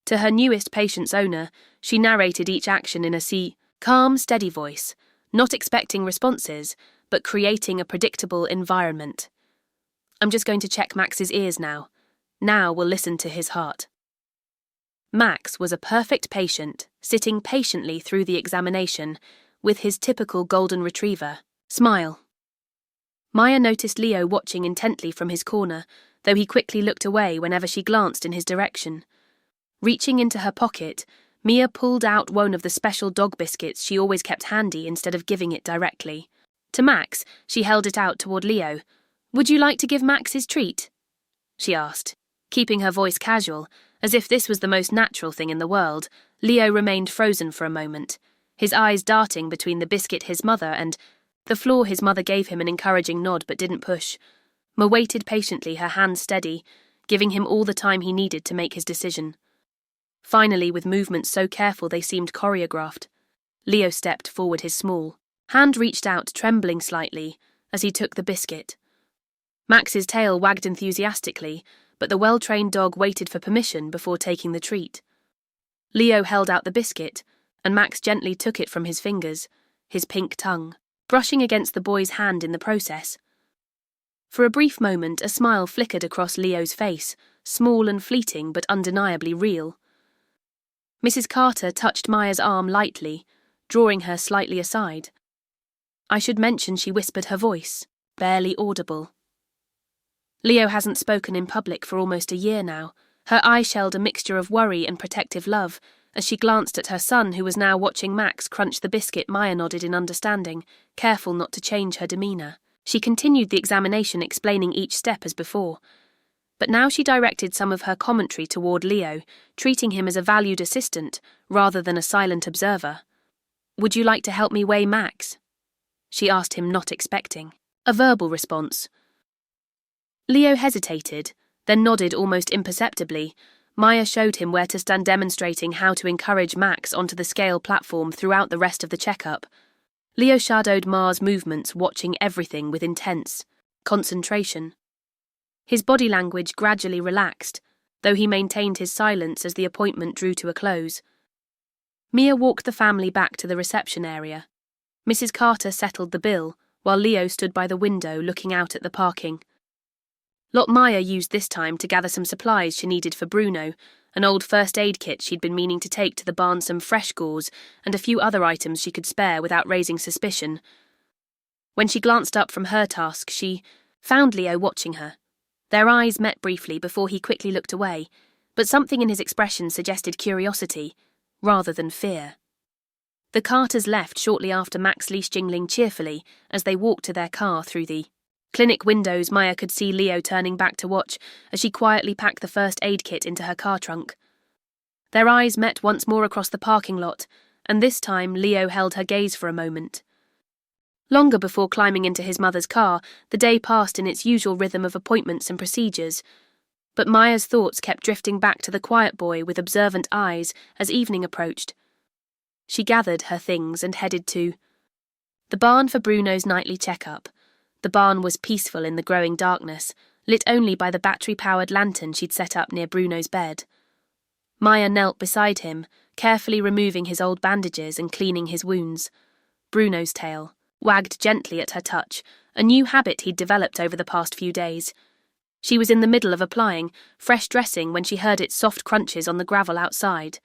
To her newest patient's owner, she narrated each action in a calm, steady voice, not expecting responses, but creating a predictable environment. "I'm just going to check Max's ears now. Now we'll listen to his heart." Max was a perfect patient, sitting patiently through the examination, with his typical golden retriever smile. Maya noticed Leo watching intently from his corner, though he quickly looked away whenever she glanced in his direction. Reaching into her pocket, Mia pulled out one of the special dog biscuits she always kept handy instead of giving it directly. To Max, she held it out toward Leo. "Would you like to give Max his treat?" she asked, keeping her voice casual, as if this was the most natural thing in the world. Leo remained frozen for a moment, his eyes darting between the biscuit his mother and the floor. His mother gave him an encouraging nod but didn't push. Ma waited patiently, her hands steady, giving him all the time he needed to make his decision. Finally, with movements so careful they seemed choreographed, Leo stepped forward, his small hand reached out, trembling slightly, as he took the biscuit. Max's tail wagged enthusiastically, but the well-trained dog waited for permission before taking the treat. Leo held out the biscuit, and Max gently took it from his fingers, his pink tongue brushing against the boy's hand in the process. For a brief moment, a smile flickered across Leo's face, small and fleeting but undeniably real. Mrs. Carter touched Maya's arm lightly, drawing her slightly aside. I should mention she whispered, her voice barely audible. Leo hasn't spoken in public for almost a year now. Her eyes shelled a mixture of worry and protective love as she glanced at her son, who was now watching Max crunch the biscuit. Maya nodded in understanding, careful not to change her demeanour. She continued the examination, explaining each step as before. But now she directed some of her commentary toward Leo, treating him as a valued assistant rather than a silent observer. "Would you like to help me weigh Max?" she asked him, not expecting a verbal response. Leo hesitated, then nodded almost imperceptibly. Maya showed him where to stand, demonstrating how to encourage Max onto the scale platform throughout the rest of the checkup. Leo shadowed Ma's movements, watching everything with intense concentration. His body language gradually relaxed, though he maintained his silence as the appointment drew to a close. Mia walked the family back to the reception area. Mrs. Carter settled the bill, while Leo stood by the window looking out at the parking lot. Maya used this time to gather some supplies she needed for Bruno, an old first aid kit she'd been meaning to take to the barn, some fresh gauze, and a few other items she could spare without raising suspicion. When she glanced up from her task, she found Leo watching her. Their eyes met briefly before he quickly looked away, but something in his expression suggested curiosity, rather than fear. The Carters left shortly after, Max leash jingling cheerfully as they walked to their car. Through the clinic windows, Maya could see Leo turning back to watch as she quietly packed the first aid kit into her car trunk. Their eyes met once more across the parking lot, and this time Leo held her gaze for a moment. Longer before climbing into his mother's car, the day passed in its usual rhythm of appointments and procedures, but Maya's thoughts kept drifting back to the quiet boy with observant eyes as evening approached. She gathered her things and headed to the barn for Bruno's nightly checkup. The barn was peaceful in the growing darkness, lit only by the battery-powered lantern she'd set up near Bruno's bed. Maya knelt beside him, carefully removing his old bandages and cleaning his wounds. Bruno's tail wagged gently at her touch, a new habit he'd developed over the past few days. She was in the middle of applying fresh dressing when she heard its soft crunches on the gravel outside.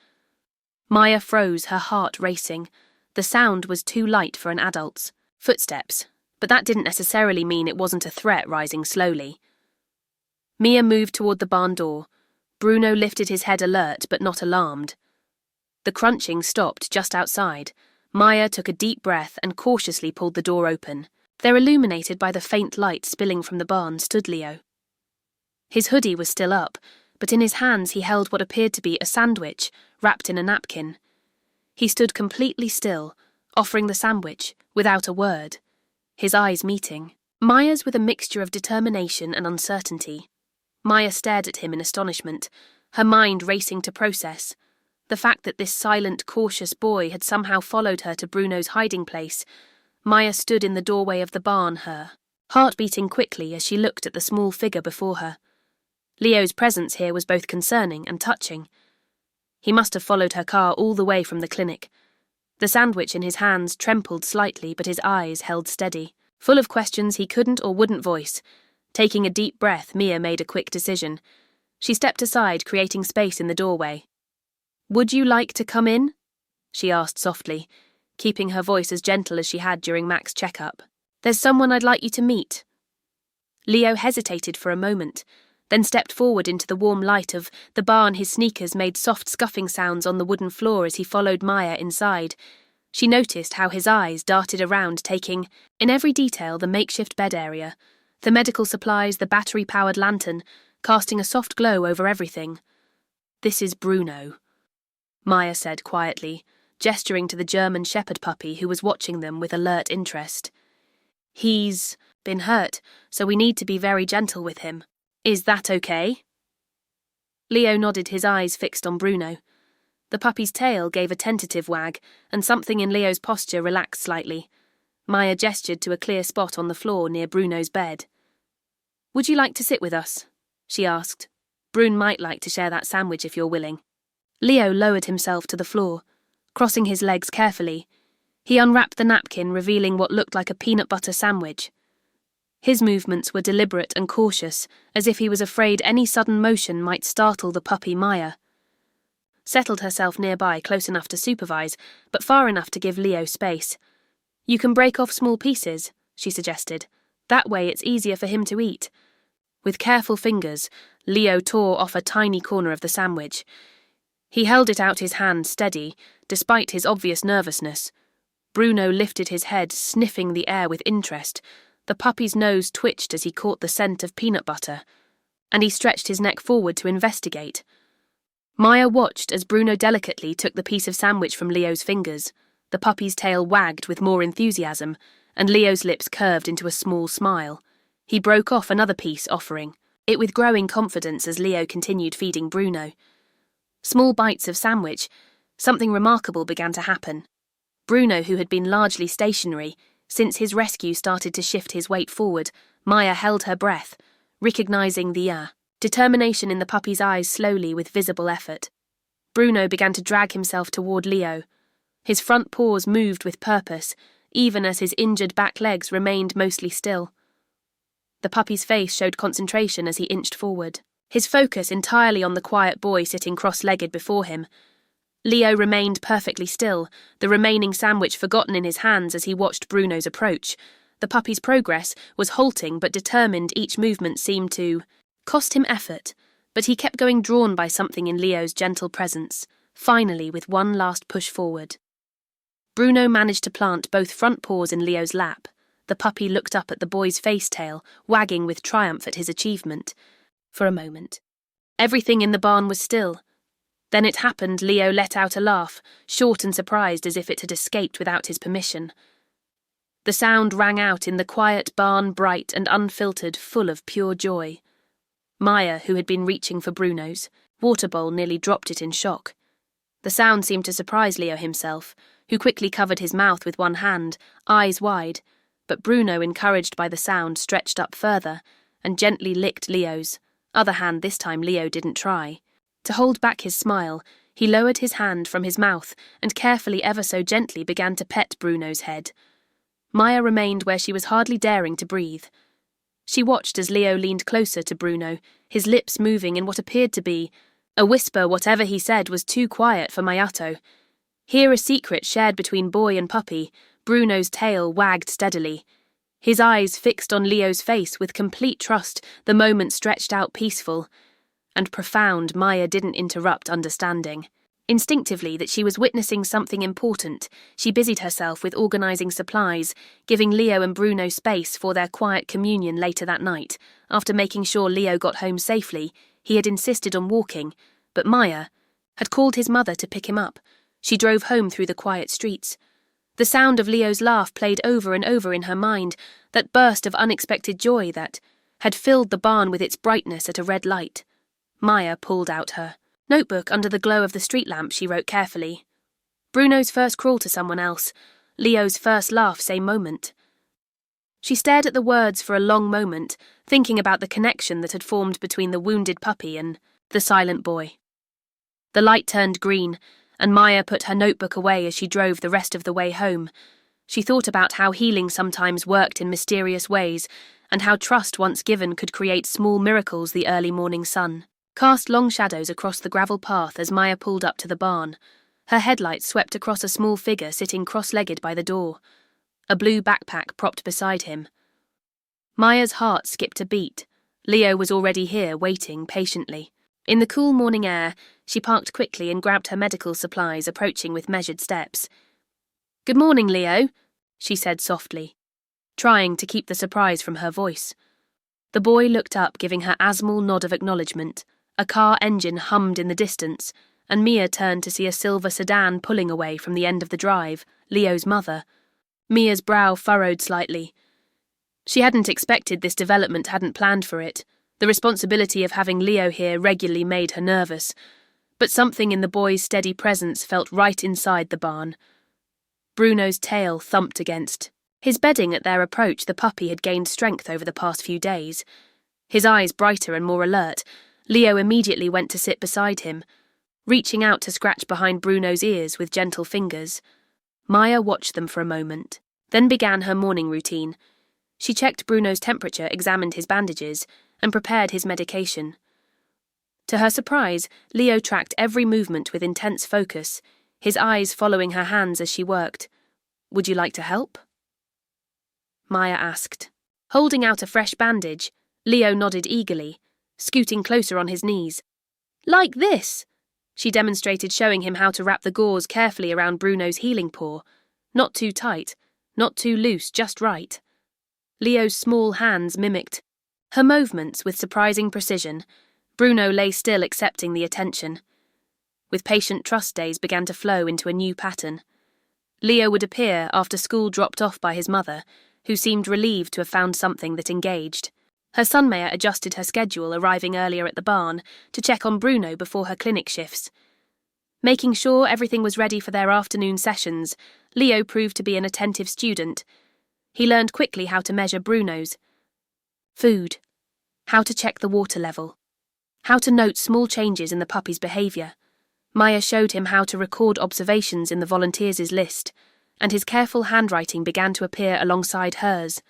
Maya froze, her heart racing. The sound was too light for an adult's. Footsteps, but that didn't necessarily mean it wasn't a threat rising slowly. Mia moved toward the barn door. Bruno lifted his head alert but not alarmed. The crunching stopped just outside. Maya took a deep breath and cautiously pulled the door open. There, illuminated by the faint light spilling from the barn, stood Leo. His hoodie was still up, but in his hands he held what appeared to be a sandwich, wrapped in a napkin. He stood completely still, offering the sandwich, without a word, his eyes meeting. Maya's with a mixture of determination and uncertainty. Maya stared at him in astonishment, her mind racing to process the fact that this silent, cautious boy had somehow followed her to Bruno's hiding place. Maya stood in the doorway of the barn, her heart beating quickly as she looked at the small figure before her. Leo's presence here was both concerning and touching. He must have followed her car all the way from the clinic. The sandwich in his hands trembled slightly, but his eyes held steady. Full of questions he couldn't or wouldn't voice. Taking a deep breath, Mia made a quick decision. She stepped aside, creating space in the doorway. "Would you like to come in?" she asked softly, keeping her voice as gentle as she had during Mac's checkup. "There's someone I'd like you to meet." Leo hesitated for a moment, then stepped forward into the warm light of the barn. His sneakers made soft scuffing sounds on the wooden floor as he followed Maya inside. She noticed how his eyes darted around, taking in every detail the makeshift bed area, the medical supplies, the battery-powered lantern, casting a soft glow over everything. "This is Bruno," Maya said quietly, gesturing to the German shepherd puppy who was watching them with alert interest. "He's been hurt, so we need to be very gentle with him. Is that okay?" Leo nodded, his eyes fixed on Bruno. The puppy's tail gave a tentative wag, and something in Leo's posture relaxed slightly. Maya gestured to a clear spot on the floor near Bruno's bed. "Would you like to sit with us?" she asked. "Brune might like to share that sandwich if you're willing." Leo lowered himself to the floor, crossing his legs carefully. He unwrapped the napkin, revealing what looked like a peanut butter sandwich. His movements were deliberate and cautious, as if he was afraid any sudden motion might startle the puppy Maya. Settled herself nearby, close enough to supervise, but far enough to give Leo space. "You can break off small pieces," she suggested. "That way it's easier for him to eat." With careful fingers, Leo tore off a tiny corner of the sandwich. He held it out, his hand steady, despite his obvious nervousness. Bruno lifted his head, sniffing the air with interest. The puppy's nose twitched as he caught the scent of peanut butter, and he stretched his neck forward to investigate. Maya watched as Bruno delicately took the piece of sandwich from Leo's fingers. The puppy's tail wagged with more enthusiasm, and Leo's lips curved into a small smile. He broke off another piece, offering it with growing confidence as Leo continued feeding Bruno. Small bites of sandwich. Something remarkable began to happen. Bruno, who had been largely stationary since his rescue, started to shift his weight forward. Maya held her breath, recognizing the determination in the puppy's eyes slowly with visible effort. Bruno began to drag himself toward Leo. His front paws moved with purpose, even as his injured back legs remained mostly still. The puppy's face showed concentration as he inched forward, his focus entirely on the quiet boy sitting cross-legged before him. Leo remained perfectly still, the remaining sandwich forgotten in his hands as he watched Bruno's approach. The puppy's progress was halting but determined. Each movement seemed to cost him effort, but he kept going, drawn by something in Leo's gentle presence. Finally, with one last push forward, Bruno managed to plant both front paws in Leo's lap. The puppy looked up at the boy's face tail, wagging with triumph at his achievement. For a moment, everything in the barn was still. Then it happened. Leo let out a laugh, short and surprised, as if it had escaped without his permission. The sound rang out in the quiet barn, bright and unfiltered, full of pure joy. Maya, who had been reaching for Bruno's water bowl, nearly dropped it in shock. The sound seemed to surprise Leo himself, who quickly covered his mouth with one hand, eyes wide, but Bruno, encouraged by the sound, stretched up further and gently licked Leo's other hand. This time Leo didn't try. To hold back his smile, he lowered his hand from his mouth and carefully, ever so gently, began to pet Bruno's head. Maya remained where she was hardly daring to breathe. She watched as Leo leaned closer to Bruno, his lips moving in what appeared to be a whisper. Whatever he said was too quiet for Mayato. Here, a secret shared between boy and puppy, Bruno's tail wagged steadily. His eyes fixed on Leo's face with complete trust, the moment stretched out peaceful and profound. Maya didn't interrupt, understanding instinctively that she was witnessing something important. She busied herself with organizing supplies, giving Leo and Bruno space for their quiet communion later that night. After making sure Leo got home safely, he had insisted on walking, but Maya had called his mother to pick him up. She drove home through the quiet streets. The sound of Leo's laugh played over and over in her mind, that burst of unexpected joy that had filled the barn with its brightness at a red light. Maya pulled out her notebook. Under the glow of the street lamp, she wrote carefully. Bruno's first crawl to someone else. Leo's first laugh same moment. She stared at the words for a long moment, thinking about the connection that had formed between the wounded puppy and the silent boy. The light turned green, and Maya put her notebook away as she drove the rest of the way home. She thought about how healing sometimes worked in mysterious ways, and how trust once given could create small miracles. The early morning sun cast long shadows across the gravel path as Maya pulled up to the barn. Her headlights swept across a small figure sitting cross-legged by the door, a blue backpack propped beside him. Maya's heart skipped a beat. Leo was already here, waiting patiently. In the cool morning air, she parked quickly and grabbed her medical supplies, approaching with measured steps. "Good morning, Leo," she said softly, trying to keep the surprise from her voice. The boy looked up, giving her a small nod of acknowledgement. A car engine hummed in the distance, and Mia turned to see a silver sedan pulling away from the end of the drive, Leo's mother. Mia's brow furrowed slightly. She hadn't expected this development, hadn't planned for it. The responsibility of having Leo here regularly made her nervous, but something in the boy's steady presence felt right inside the barn. Bruno's tail thumped against his bedding at their approach. The puppy had gained strength over the past few days. His eyes brighter and more alert, Leo immediately went to sit beside him, reaching out to scratch behind Bruno's ears with gentle fingers. Maya watched them for a moment, then began her morning routine. She checked Bruno's temperature, examined his bandages, and prepared his medication. To her surprise, Leo tracked every movement with intense focus, his eyes following her hands as she worked. "Would you like to help?" Maya asked. Holding out a fresh bandage, Leo nodded eagerly, scooting closer on his knees. "Like this," she demonstrated, showing him how to wrap the gauze carefully around Bruno's healing paw. Not too tight, not too loose, just right. Leo's small hands mimicked her movements with surprising precision. Bruno lay still, accepting the attention. With patient trust, days began to flow into a new pattern. Leo would appear after school, dropped off by his mother, who seemed relieved to have found something that engaged. Her son Maya adjusted her schedule, arriving earlier at the barn to check on Bruno before her clinic shifts. Making sure everything was ready for their afternoon sessions, Leo proved to be an attentive student. He learned quickly how to measure Bruno's food, how to check the water level, how to note small changes in the puppy's behaviour. Maya showed him how to record observations in the volunteers' list, and his careful handwriting began to appear alongside hers.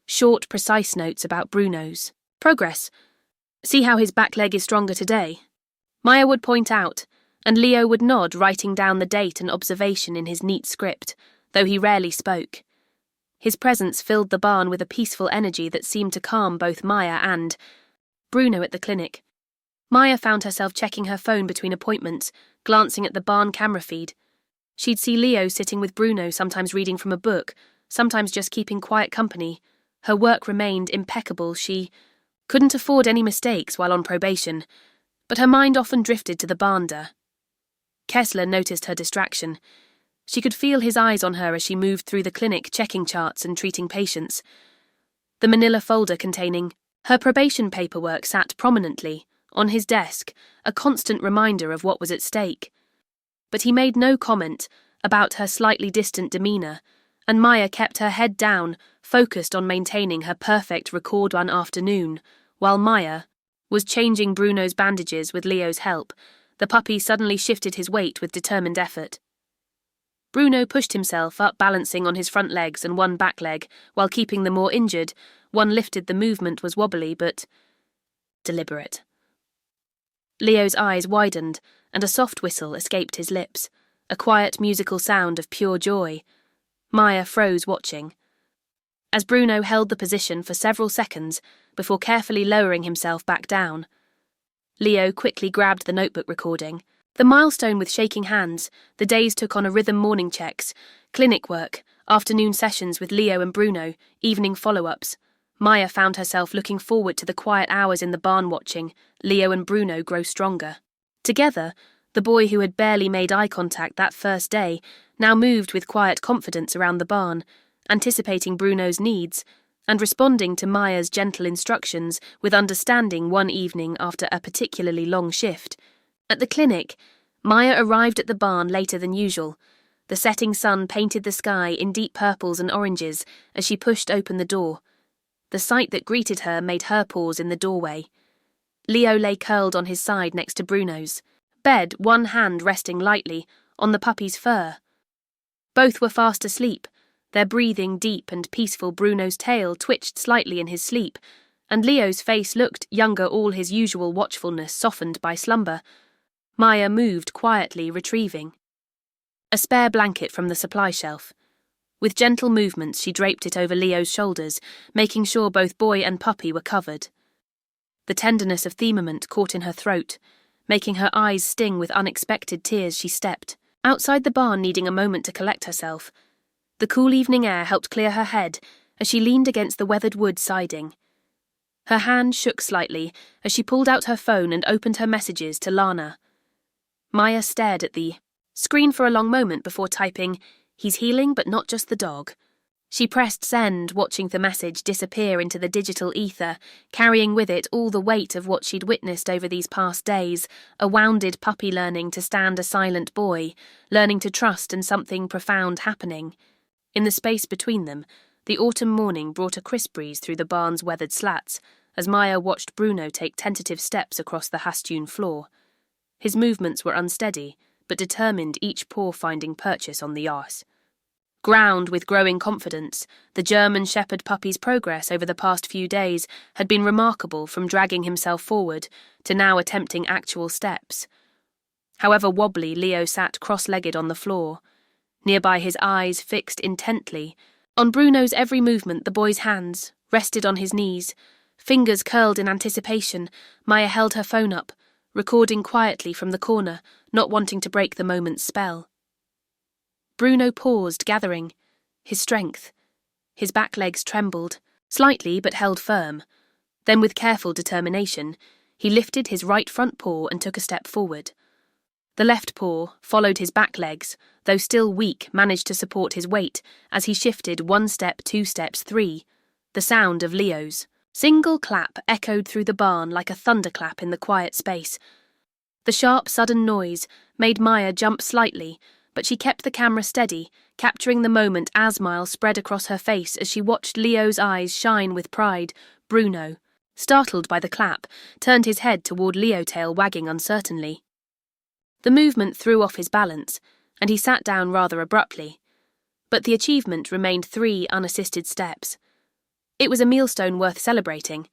Short, precise notes about Bruno's progress. "See how his back leg is stronger today?" Maya would point out, and Leo would nod, writing down the date and observation in his neat script, though he rarely spoke. His presence filled the barn with a peaceful energy that seemed to calm both Maya and Bruno at the clinic. Maya found herself checking her phone between appointments, glancing at the barn camera feed. She'd see Leo sitting with Bruno, sometimes reading from a book, sometimes just keeping quiet company. Her work remained impeccable. She couldn't afford any mistakes while on probation, but her mind often drifted to the barnder. Kessler noticed her distraction. She could feel his eyes on her as she moved through the clinic, checking charts and treating patients. The manila folder containing her probation paperwork sat prominently on his desk, a constant reminder of what was at stake. But he made no comment about her slightly distant demeanour, and Maya kept her head down, focused on maintaining her perfect record one afternoon, while Maya was changing Bruno's bandages with Leo's help. The puppy suddenly shifted his weight with determined effort. Bruno pushed himself up, balancing on his front legs and one back leg, while keeping the more injured. One lifted. The movement was wobbly, but deliberate. Leo's eyes widened, and a soft whistle escaped his lips, a quiet musical sound of pure joy. Maya froze, watching. As Bruno held the position for several seconds before carefully lowering himself back down, Leo quickly grabbed the notebook recording. The milestone with shaking hands, the days took on a rhythm: morning checks, clinic work, afternoon sessions with Leo and Bruno, evening follow-ups. Maya found herself looking forward to the quiet hours in the barn, watching Leo and Bruno grow stronger. Together, the boy who had barely made eye contact that first day now moved with quiet confidence around the barn, anticipating Bruno's needs and responding to Maya's gentle instructions with understanding. One evening after a particularly long shift, at the clinic, Maya arrived at the barn later than usual. The setting sun painted the sky in deep purples and oranges as she pushed open the door. The sight that greeted her made her pause in the doorway. Leo lay curled on his side next to Bruno's bed, one hand resting lightly on the puppy's fur. Both were fast asleep, their breathing deep and peaceful. Bruno's tail twitched slightly in his sleep, and Leo's face looked younger, all his usual watchfulness softened by slumber. Maya moved quietly, retrieving a spare blanket from the supply shelf. With gentle movements, she draped it over Leo's shoulders, making sure both boy and puppy were covered. The tenderness of Themament caught in her throat, making her eyes sting with unexpected tears. She stepped outside the barn, needing a moment to collect herself. The cool evening air helped clear her head as she leaned against the weathered wood siding. Her hand shook slightly as she pulled out her phone and opened her messages to Lana. Maya stared at the screen for a long moment before typing, "He's healing, but not just the dog." She pressed send, watching the message disappear into the digital ether, carrying with it all the weight of what she'd witnessed over these past days: a wounded puppy learning to stand a silent boy, learning to trust, and something profound happening. In the space between them, the autumn morning brought a crisp breeze through the barn's weathered slats as Maya watched Bruno take tentative steps across the Hastune floor. His movements were unsteady, but determined, each paw finding purchase on the ice. Ground with growing confidence, the German Shepherd puppy's progress over the past few days had been remarkable, from dragging himself forward to now attempting actual steps. However wobbly, Leo sat cross-legged on the floor. Nearby, his eyes fixed intently on Bruno's every movement. The boy's hands rested on his knees, fingers curled in anticipation. Maya held her phone up, recording quietly from the corner, not wanting to break the moment's spell. Bruno paused, gathering his strength. His back legs trembled, slightly but held firm. Then, with careful determination, he lifted his right front paw and took a step forward. The left paw followed his back legs, though still weak, managed to support his weight as he shifted 1 step, 2 steps, 3. The sound of Leo's single clap echoed through the barn like a thunderclap in the quiet space. The sharp, sudden noise made Maya jump slightly, but she kept the camera steady, capturing the moment. A smile spread across her face as she watched Leo's eyes shine with pride. Bruno, startled by the clap, turned his head toward Leo, tail wagging uncertainly. The movement threw off his balance, and he sat down rather abruptly. But the achievement remained 3 unassisted steps. It was a milestone worth celebrating.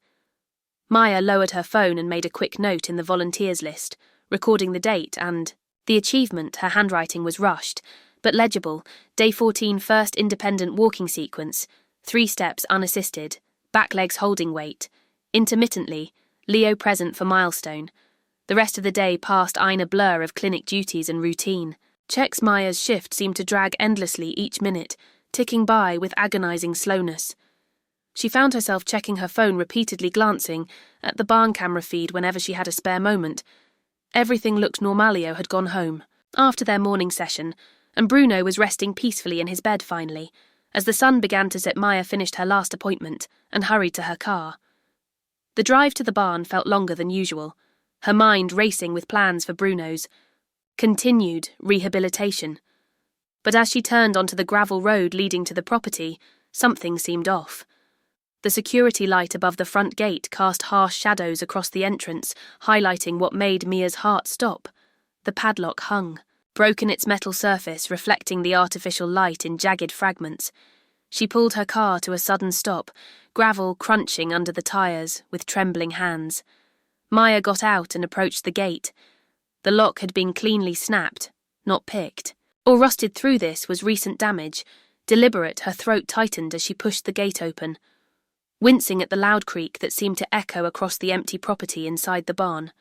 Maya lowered her phone and made a quick note in the volunteers list, recording the date and the achievement. Her handwriting was rushed, but legible. Day 14, first independent walking sequence, 3 steps unassisted, back legs holding weight. Intermittently, Leo present for milestone. The rest of the day passed in a blur of clinic duties and routine. Checks. Maya's shift seemed to drag endlessly, each minute ticking by with agonizing slowness. She found herself checking her phone repeatedly, glancing at the barn camera feed whenever she had a spare moment. Everything looked normal. Leo had gone home after their morning session, and Bruno was resting peacefully in his bed finally. As the sun began to set, Maya finished her last appointment and hurried to her car. The drive to the barn felt longer than usual, her mind racing with plans for Bruno's continued rehabilitation. But as she turned onto the gravel road leading to the property, something seemed off. The security light above the front gate cast harsh shadows across the entrance, highlighting what made Mia's heart stop. The padlock hung, broken its metal surface reflecting the artificial light in jagged fragments. She pulled her car to a sudden stop, gravel crunching under the tyres, with trembling hands. Maya got out and approached the gate. The lock had been cleanly snapped, not picked. Or rusted through this was recent damage. Deliberate, her throat tightened as she pushed the gate open, wincing at the loud creak that seemed to echo across the empty property inside the barn.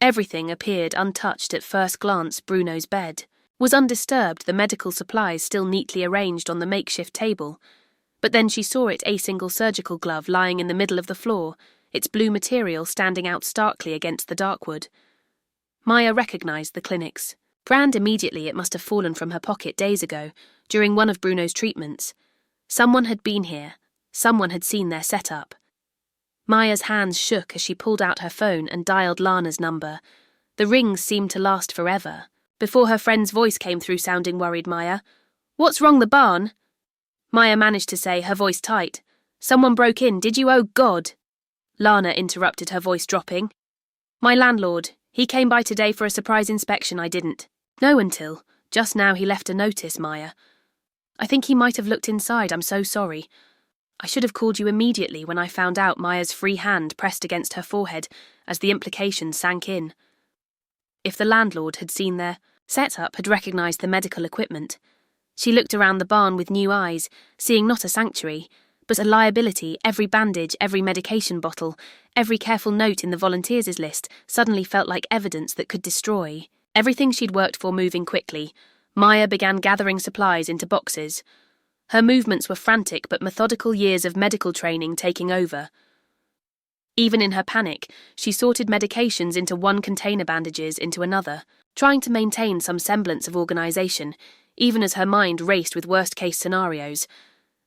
Everything appeared untouched at first glance. Bruno's bed was undisturbed, the medical supplies still neatly arranged on the makeshift table. But then she saw it, a single surgical glove lying in the middle of the floor, its blue material standing out starkly against the dark wood. Maya recognized the clinic's brand immediately. It must have fallen from her pocket days ago, during one of Bruno's treatments. Someone had been here. Someone had seen their setup. Maya's hands shook as she pulled out her phone and dialed Lana's number. The rings seemed to last forever, before her friend's voice came through, sounding worried. "Maya, what's wrong, the barn?" Maya managed to say, her voice tight. "Someone broke in, did you? Oh, God." Lana interrupted, her voice dropping. "My landlord. He came by today for a surprise inspection. I didn't know until just now he left a notice, Maya. I think he might have looked inside. I'm so sorry. I should have called you immediately when I found out." Maya's free hand pressed against her forehead as the implications sank in. If the landlord had seen their setup, had recognized the medical equipment. She looked around the barn with new eyes, seeing not a sanctuary, but a liability. Every bandage, every medication bottle, every careful note in the volunteers' list suddenly felt like evidence that could destroy everything she'd worked for. Moving quickly, Maya began gathering supplies into boxes. Her movements were frantic but methodical, years of medical training taking over. Even in her panic, she sorted medications into one container, bandages into another, trying to maintain some semblance of organization, even as her mind raced with worst-case scenarios.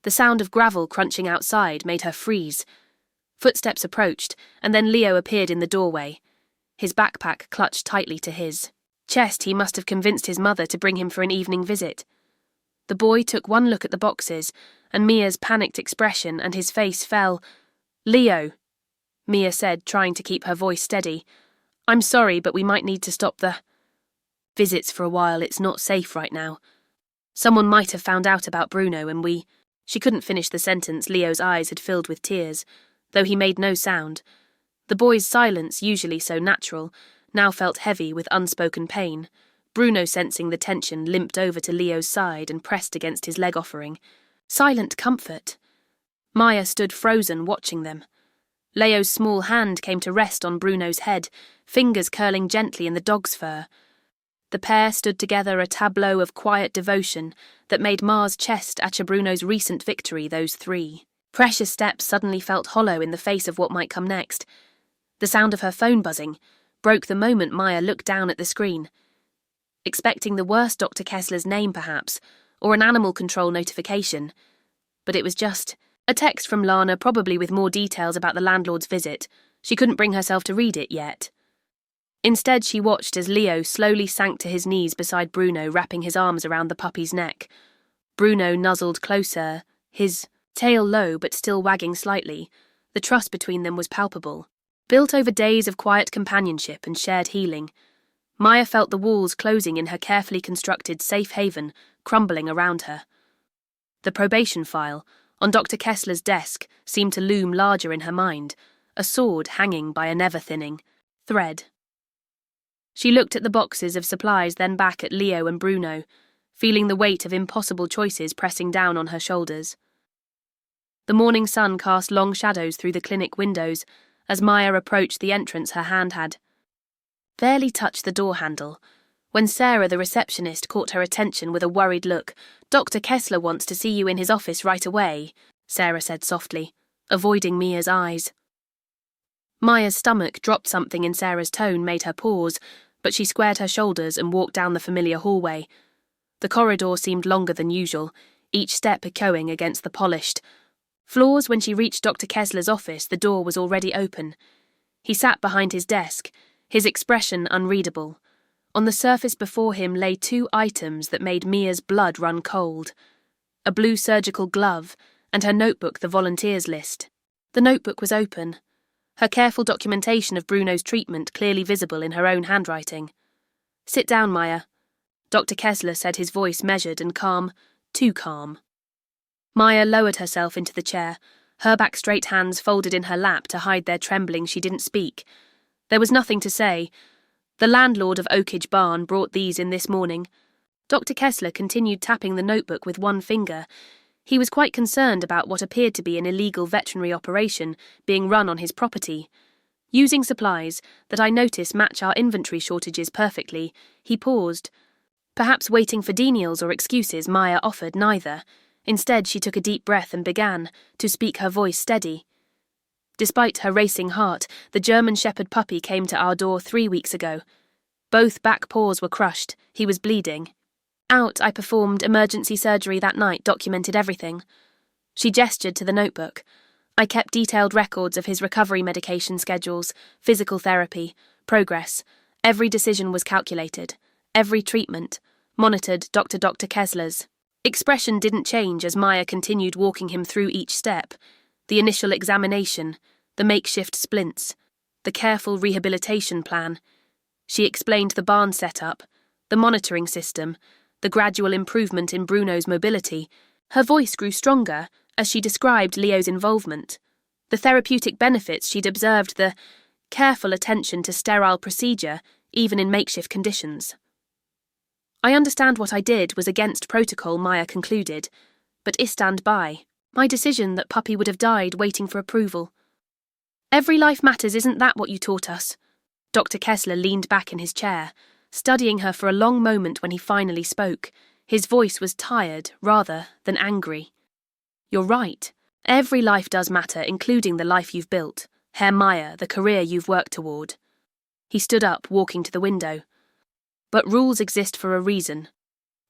The sound of gravel crunching outside made her freeze. Footsteps approached, and then Leo appeared in the doorway. His backpack clutched tightly to his chest. He must have convinced his mother to bring him for an evening visit. The boy took one look at the boxes, and Mia's panicked expression, and his face fell. "Leo," Mia said, trying to keep her voice steady. "I'm sorry, but we might need to stop the visits for a while. It's not safe right now. Someone might have found out about Bruno and we—" She couldn't finish the sentence. Leo's eyes had filled with tears, though he made no sound. The boy's silence, usually so natural, now felt heavy with unspoken pain. Bruno, sensing the tension, limped over to Leo's side and pressed against his leg, offering silent comfort. Maya stood frozen, watching them. Leo's small hand came to rest on Bruno's head, fingers curling gently in the dog's fur. The pair stood together, a tableau of quiet devotion that made Ma's chest echo Bruno's recent victory. Those three precious steps suddenly felt hollow in the face of what might come next. The sound of her phone buzzing broke the moment Maya looked down at the screen, expecting the worst. Dr. Kessler's name, perhaps, or an animal control notification. But it was just a text from Lana, probably with more details about the landlord's visit. She couldn't bring herself to read it yet. Instead, she watched as Leo slowly sank to his knees beside Bruno, wrapping his arms around the puppy's neck. Bruno nuzzled closer, his tail low but still wagging slightly. The trust between them was palpable, built over days of quiet companionship and shared healing. Maya felt the walls closing in her carefully constructed safe haven, crumbling around her. The probation file on Dr. Kessler's desk seemed to loom larger in her mind, a sword hanging by a never-thinning thread. She looked at the boxes of supplies, then back at Leo and Bruno, feeling the weight of impossible choices pressing down on her shoulders. The morning sun cast long shadows through the clinic windows as Maya approached the entrance. Her hand had barely touched the door handle when Sarah, the receptionist, caught her attention with a worried look. "Dr. Kessler wants to see you in his office right away," Sarah said softly, avoiding Mia's eyes. Maya's stomach dropped. Something in Sarah's tone made her pause, but she squared her shoulders and walked down the familiar hallway. The corridor seemed longer than usual, each step echoing against the polished floors. When she reached Dr. Kessler's office, the door was already open. He sat behind his desk, his expression unreadable. On the surface before him lay two items that made Mia's blood run cold: a blue surgical glove and her notebook, the volunteers list. The notebook was open, her careful documentation of Bruno's treatment clearly visible in her own handwriting. Sit down, Maya. Dr. Kessler said, his voice measured and calm, too calm. Maya lowered herself into the chair, her back-straight hands folded in her lap to hide their trembling. She didn't speak. There was nothing to say. The landlord of Oakage Barn brought these in this morning. Dr. Kessler continued tapping the notebook with one finger. He was quite concerned about what appeared to be an illegal veterinary operation being run on his property. Using supplies that I notice match our inventory shortages perfectly, he paused. Perhaps waiting for denials or excuses, Maya offered neither. Instead, she took a deep breath and began to speak, her voice steady. Despite her racing heart, the German Shepherd puppy came to our door 3 weeks ago. Both back paws were crushed. He was bleeding. I performed emergency surgery that night, documented everything. She gestured to the notebook. I kept detailed records of his recovery medication schedules, physical therapy, progress. Every decision was calculated. Every treatment. Monitored Dr. Kessler's. Expression didn't change as Maya continued walking him through each step. The initial examination, the makeshift splints, the careful rehabilitation plan. She explained the barn setup, the monitoring system, the gradual improvement in Bruno's mobility. Her voice grew stronger as she described Leo's involvement, the therapeutic benefits she'd observed, the careful attention to sterile procedure, even in makeshift conditions. I understand what I did was against protocol, Maya concluded, but I stand by my decision that puppy would have died waiting for approval. Every life matters, isn't that what you taught us? Dr. Kessler leaned back in his chair, studying her for a long moment when he finally spoke. His voice was tired rather than angry. You're right. Every life does matter, including the life you've built. Herr Maya, the career you've worked toward. He stood up, walking to the window. But rules exist for a reason.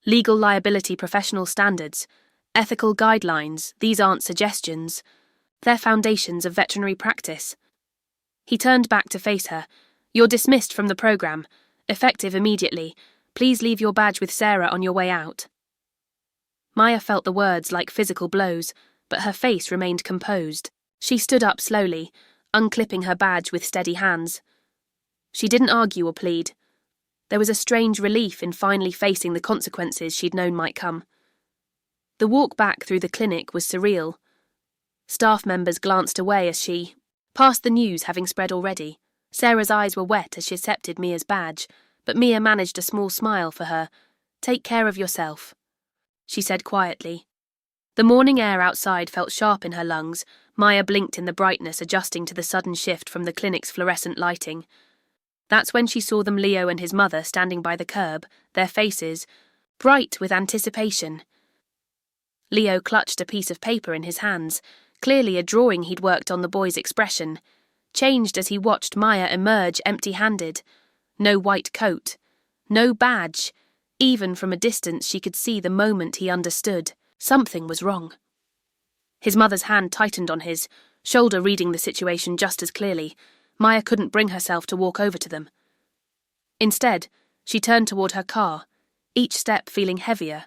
Legal liability, professional standards, ethical guidelines, these aren't suggestions. They're foundations of veterinary practice. He turned back to face her. You're dismissed from the program. Effective immediately. Please leave your badge with Sarah on your way out. Maya felt the words like physical blows, but her face remained composed. She stood up slowly, unclipping her badge with steady hands. She didn't argue or plead. There was a strange relief in finally facing the consequences she'd known might come. The walk back through the clinic was surreal. Staff members glanced away as she passed, the news having spread already. Sarah's eyes were wet as she accepted Mia's badge, but Mia managed a small smile for her. Take care of yourself, she said quietly. The morning air outside felt sharp in her lungs. Maya blinked in the brightness, adjusting to the sudden shift from the clinic's fluorescent lighting. That's when she saw them, Leo and his mother, standing by the curb, their faces bright with anticipation. Leo clutched a piece of paper in his hands, clearly a drawing he'd worked on. The boy's expression changed as he watched Maya emerge empty-handed. No white coat, no badge. Even from a distance she could see the moment he understood. Something was wrong. His mother's hand tightened on his shoulder, reading the situation just as clearly. Maya couldn't bring herself to walk over to them. Instead, she turned toward her car, each step feeling heavier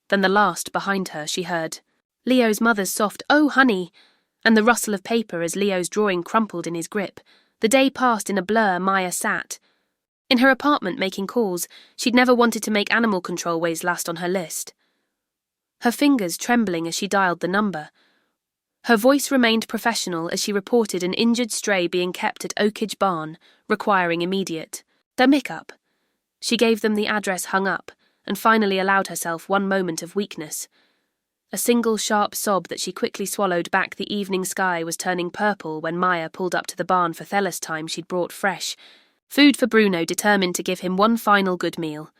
than the last. Behind her, she heard Leo's mother's soft, "Oh, honey," and the rustle of paper as Leo's drawing crumpled in his grip. The day passed in a blur. Maya sat in her apartment making calls. She'd never wanted to make animal control ways last on her list. Her fingers trembling as she dialed the number. Her voice remained professional as she reported an injured stray being kept at Oakage Barn, requiring immediate pick-up. She gave them the address, hung up, and finally allowed herself one moment of weakness. A single sharp sob that she quickly swallowed back. The evening sky was turning purple when Maya pulled up to the barn for Thella's time. She'd brought fresh food for Bruno, determined to give him one final good meal.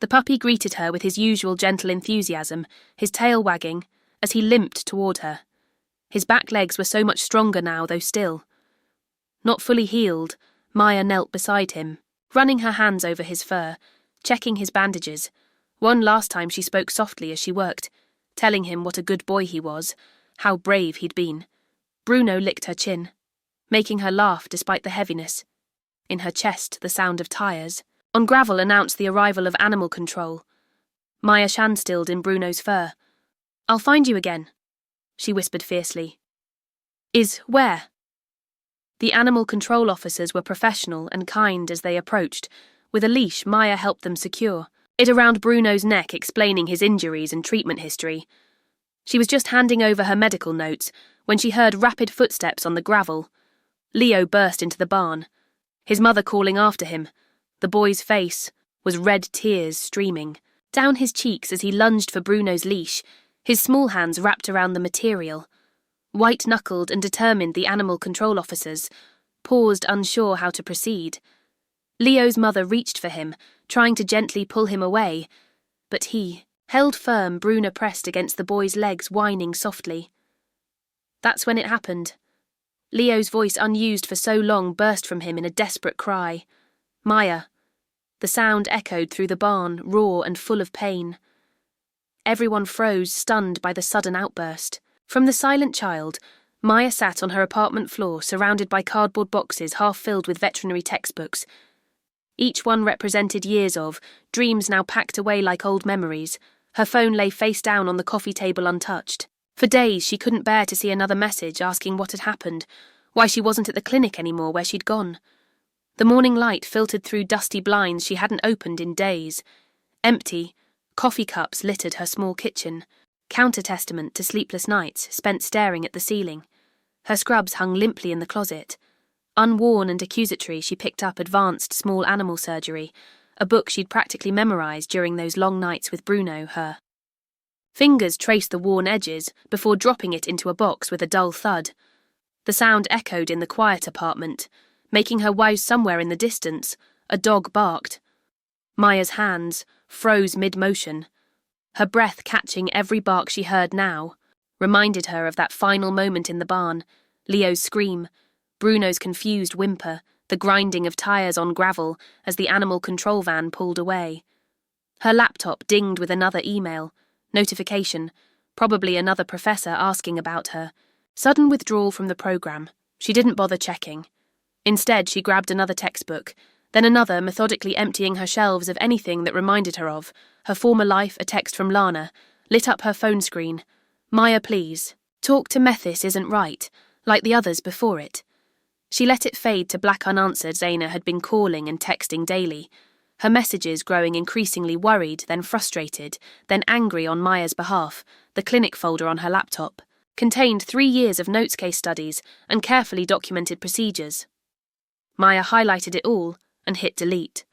The puppy greeted her with his usual gentle enthusiasm, his tail wagging as he limped toward her. His back legs were so much stronger now, though still not fully healed. Maya knelt beside him, running her hands over his fur, checking his bandages. One last time she spoke softly as she worked, telling him what a good boy he was, how brave he'd been. Bruno licked her chin, making her laugh despite the heaviness. In her chest, the sound of tires on gravel announced the arrival of animal control. Maya shandstilled in Bruno's fur. "I'll find you again," she whispered fiercely. "Is where?" The animal control officers were professional and kind as they approached, with a leash Maya helped them secure, it around Bruno's neck explaining his injuries and treatment history. She was just handing over her medical notes when she heard rapid footsteps on the gravel. Leo burst into the barn, his mother calling after him. The boy's face was red tears streaming down his cheeks as he lunged for Bruno's leash, his small hands wrapped around the material. White-knuckled and determined, the animal control officers paused, unsure how to proceed. Leo's mother reached for him, trying to gently pull him away, but he held firm. Bruno pressed against the boy's legs, whining softly. That's when it happened. Leo's voice, unused for so long, burst from him in a desperate cry. Maya. The sound echoed through the barn, raw and full of pain. Everyone froze, stunned by the sudden outburst. From the silent child, Maya sat on her apartment floor, surrounded by cardboard boxes half filled with veterinary textbooks. Each one represented years of dreams now packed away like old memories. Her phone lay face down on the coffee table untouched. For days she couldn't bear to see another message asking what had happened, why she wasn't at the clinic anymore where she'd gone. The morning light filtered through dusty blinds she hadn't opened in days. Empty, coffee cups littered her small kitchen, counter-testament to sleepless nights spent staring at the ceiling. Her scrubs hung limply in the closet. Unworn and accusatory, she picked up Advanced Small Animal Surgery, a book she'd practically memorized during those long nights with Bruno, her fingers traced the worn edges before dropping it into a box with a dull thud. The sound echoed in the quiet apartment, making her wise. Somewhere in the distance, a dog barked. Maya's hands froze mid-motion. Her breath catching every bark she heard now reminded her of that final moment in the barn, Leo's scream, Bruno's confused whimper, the grinding of tires on gravel as the animal control van pulled away. Her laptop dinged with another email, notification, probably another professor asking about her. Sudden withdrawal from the program. She didn't bother checking. Instead, she grabbed another textbook, then another, methodically emptying her shelves of anything that reminded her of her former life. A text from Lana lit up her phone screen. Maya, please. Talk to Methis isn't right, like the others before it. She let it fade to black unanswered. Zaina had been calling and texting daily, her messages growing increasingly worried, then frustrated, then angry on Maya's behalf. The clinic folder on her laptop contained 3 years of notes, case studies, and carefully documented procedures. Maya highlighted it all and hit delete.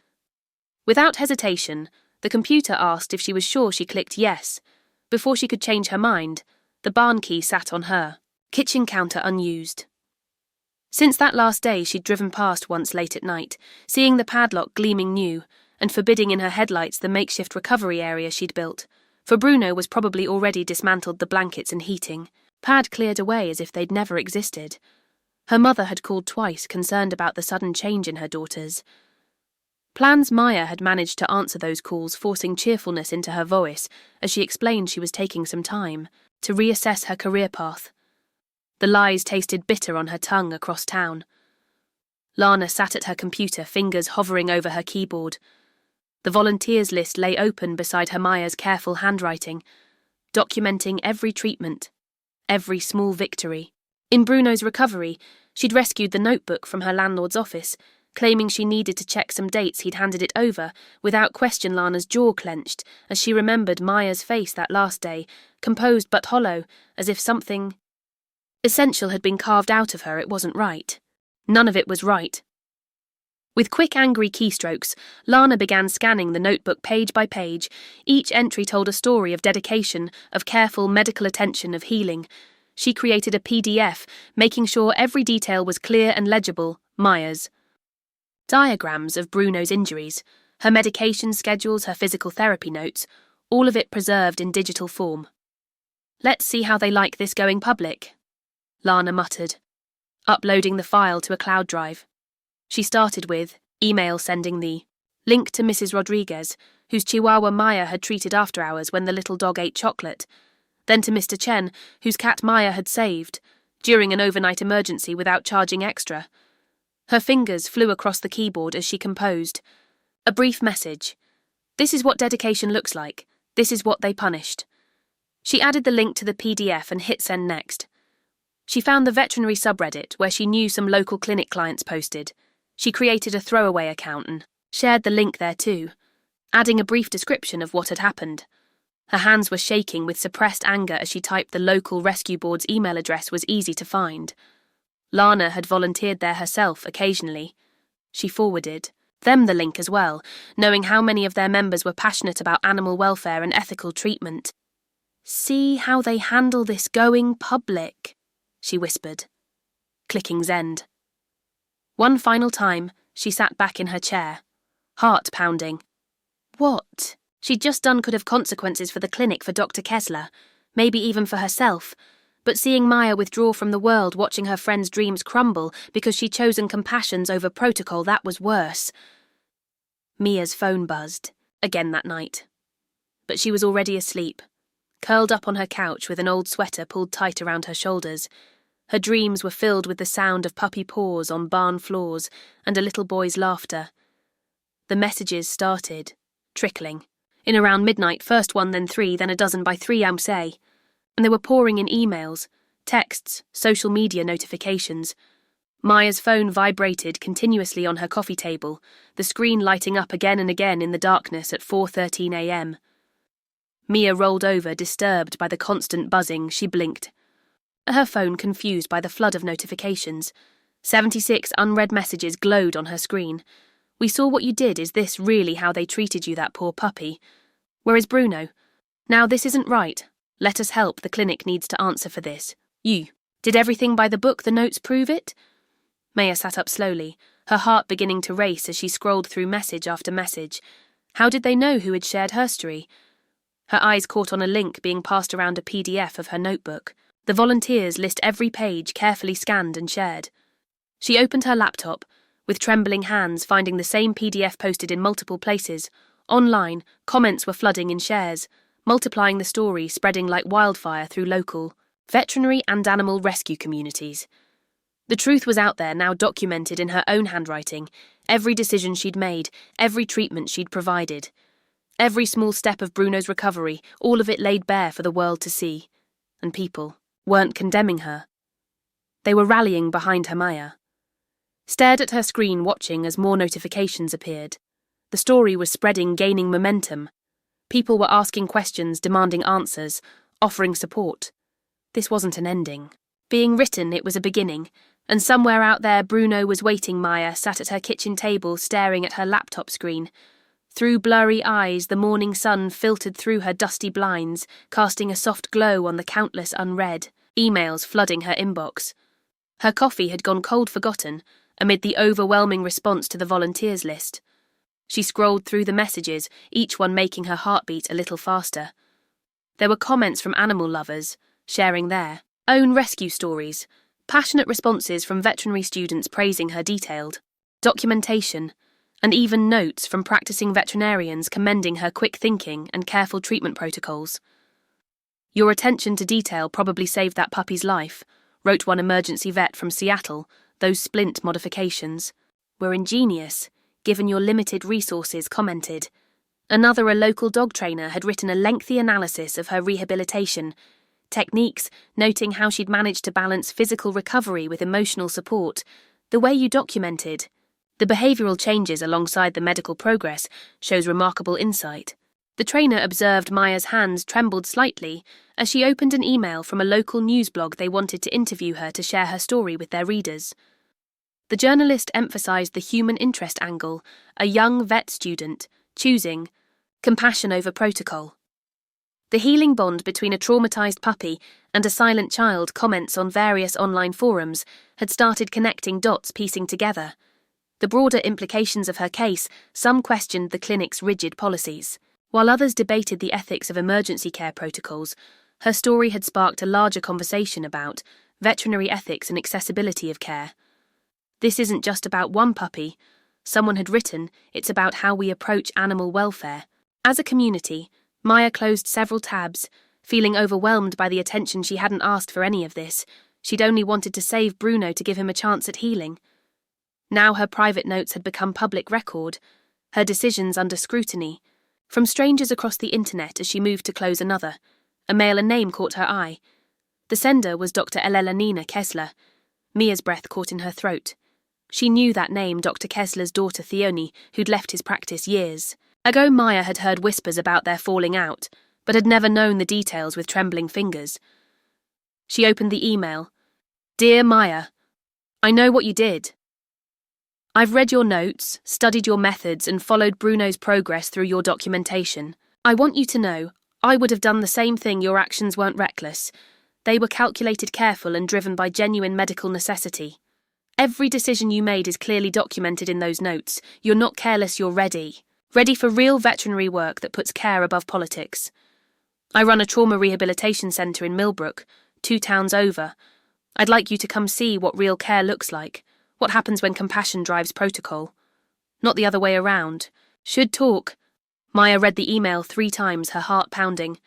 Without hesitation, the computer asked if she was sure. She clicked yes. Before she could change her mind, the barn key sat on her kitchen counter unused. Since that last day, she'd driven past once late at night, seeing the padlock gleaming new and forbidding in her headlights the makeshift recovery area she'd built. For Bruno was probably already dismantled the blankets and heating, pad cleared away as if they'd never existed. Her mother had called twice, concerned about the sudden change in her daughters. Plans. Maya had managed to answer those calls, forcing cheerfulness into her voice as she explained she was taking some time to reassess her career path. The lies tasted bitter on her tongue across town. Lana sat at her computer, fingers hovering over her keyboard. The volunteers list lay open beside her. Maya's careful handwriting, documenting every treatment, every small victory. In Bruno's recovery, she'd rescued the notebook from her landlord's office, claiming she needed to check some dates. He'd handed it over. Without question, Lana's jaw clenched as she remembered Maya's face that last day, composed but hollow, as if something essential had been carved out of her. It wasn't right. None of it was right. With quick, angry keystrokes, Lana began scanning the notebook page by page. Each entry told a story of dedication, of careful medical attention, of healing. She created a PDF, making sure every detail was clear and legible. Maya's diagrams of Bruno's injuries, her medication schedules, her physical therapy notes, all of it preserved in digital form. Let's see how they like this going public, Lana muttered, uploading the file to a cloud drive. She started with email, sending the link to Mrs. Rodriguez, whose Chihuahua Maya had treated after hours when the little dog ate chocolate, then to Mr. Chen, whose cat Maya had saved during an overnight emergency without charging extra. Her fingers flew across the keyboard as she composed a brief message. This is what dedication looks like. This is what they punished. She added the link to the PDF and hit send next. She found the veterinary subreddit where she knew some local clinic clients posted. She created a throwaway account and shared the link there too, adding a brief description of what had happened. Her hands were shaking with suppressed anger as she typed the local rescue board's email address was easy to find. Lana had volunteered there herself occasionally. She forwarded them the link as well, knowing how many of their members were passionate about animal welfare and ethical treatment. "See how they handle this going public," she whispered, clicking send. One final time, she sat back in her chair, heart pounding. What she'd just done could have consequences for the clinic, for Dr. Kessler, maybe even for herself, but seeing Maya withdraw from the world, watching her friend's dreams crumble because she'd chosen compassions over protocol, that was worse. Mia's phone buzzed, again that night. But she was already asleep, curled up on her couch with an old sweater pulled tight around her shoulders. Her dreams were filled with the sound of puppy paws on barn floors and a little boy's laughter. The messages started, trickling. In around midnight, first one, then three, then a dozen by 3 am say. And they were pouring in emails, texts, social media notifications. Maya's phone vibrated continuously on her coffee table, the screen lighting up again and again in the darkness at 4:13 a.m. Mia rolled over, disturbed by the constant buzzing. She blinked. Her phone confused by the flood of notifications. 76 unread messages glowed on her screen. "We saw what you did. Is this really how they treated you, that poor puppy? Where is Bruno? Now this isn't right. Let us help. The clinic needs to answer for this. You did everything by the book. The notes prove it." Maya sat up slowly, her heart beginning to race as she scrolled through message after message. How did they know who had shared her story? Her eyes caught on a link being passed around, a PDF of her notebook. The volunteers list every page, carefully scanned and shared. She opened her laptop, with trembling hands finding the same PDF posted in multiple places. Online, comments were flooding in shares, multiplying the story, spreading like wildfire through local, veterinary and animal rescue communities. The truth was out there, now documented in her own handwriting. Every decision she'd made, every treatment she'd provided. Every small step of Bruno's recovery, all of it laid bare for the world to see. And people weren't condemning her. They were rallying behind her. Maya stared at her screen, watching as more notifications appeared. The story was spreading, gaining momentum. People were asking questions, demanding answers, offering support. This wasn't an ending being written, it was a beginning. And somewhere out there, Bruno was waiting. Maya sat at her kitchen table, staring at her laptop screen. Through blurry eyes, the morning sun filtered through her dusty blinds, casting a soft glow on the countless unread emails flooding her inbox. Her coffee had gone cold, forgotten, amid the overwhelming response to the volunteers list. She scrolled through the messages, each one making her heartbeat a little faster. There were comments from animal lovers, sharing their own rescue stories, passionate responses from veterinary students praising her detailed documentation, and even notes from practicing veterinarians commending her quick thinking and careful treatment protocols. "Your attention to detail probably saved that puppy's life," wrote one emergency vet from Seattle. "Those splint modifications were ingenious, given your limited resources," commented. Another, a local dog trainer, had written a lengthy analysis of her rehabilitation techniques, noting how she'd managed to balance physical recovery with emotional support. "The way you documented the behavioural changes alongside the medical progress shows remarkable insight." The trainer observed Maya's hands trembled slightly as she opened an email from a local news blog. They wanted to interview her to share her story with their readers. The journalist emphasised the human interest angle, a young vet student choosing compassion over protocol. The healing bond between a traumatised puppy and a silent child, comments on various online forums, had started connecting dots, piecing together the broader implications of her case. Some questioned the clinic's rigid policies, while others debated the ethics of emergency care protocols. Her story had sparked a larger conversation about veterinary ethics and accessibility of care. "This isn't just about one puppy," someone had written, "it's about how we approach animal welfare." As a community, Maya closed several tabs, feeling overwhelmed by the attention. She hadn't asked for any of this. She'd only wanted to save Bruno, to give him a chance at healing. Now her private notes had become public record, her decisions under scrutiny, from strangers across the internet. As she moved to close another, a mail and name caught her eye. The sender was Dr. Elena Kessler. Mia's breath caught in her throat. She knew that name, Dr. Kessler's daughter Theone, who'd left his practice years ago. Maya had heard whispers about their falling out, but had never known the details with trembling fingers. She opened the email. Dear Maya, I know what you did. I've read your notes, studied your methods, and followed Bruno's progress through your documentation. I want you to know, I would have done the same thing. Your actions weren't reckless. They were calculated, careful, and driven by genuine medical necessity. Every decision you made is clearly documented in those notes. You're not careless, you're ready. Ready for real veterinary work that puts care above politics. I run a trauma rehabilitation centre in Millbrook, 2 towns over. I'd like you to come see what real care looks like, what happens when compassion drives protocol. Not the other way around. Should talk. Maya read the email 3 times, her heart pounding.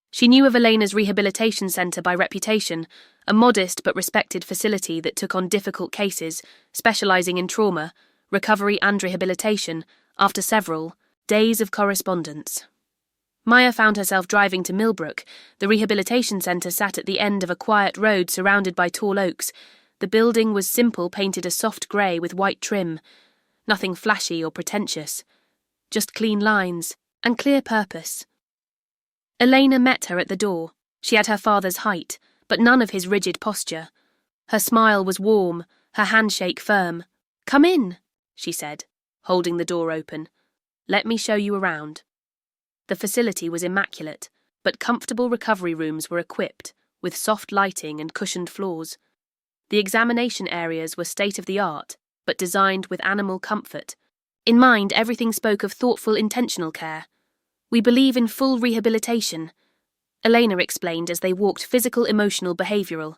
She knew of Elena's rehabilitation centre by reputation, a modest but respected facility that took on difficult cases, specialising in trauma, recovery and rehabilitation, after several days of correspondence. Maya found herself driving to Millbrook. The rehabilitation centre sat at the end of a quiet road surrounded by tall oaks. The building was simple, painted a soft grey with white trim. Nothing flashy or pretentious. Just clean lines and clear purpose. Elena met her at the door. She had her father's height, but none of his rigid posture. Her smile was warm, her handshake firm. Come in, she said, holding the door open. Let me show you around. The facility was immaculate, but comfortable recovery rooms were equipped, with soft lighting and cushioned floors. The examination areas were state-of-the-art, but designed with animal comfort. In mind, everything spoke of thoughtful, intentional care. We believe in full rehabilitation, Elena explained as they walked. Physical, emotional, behavioural.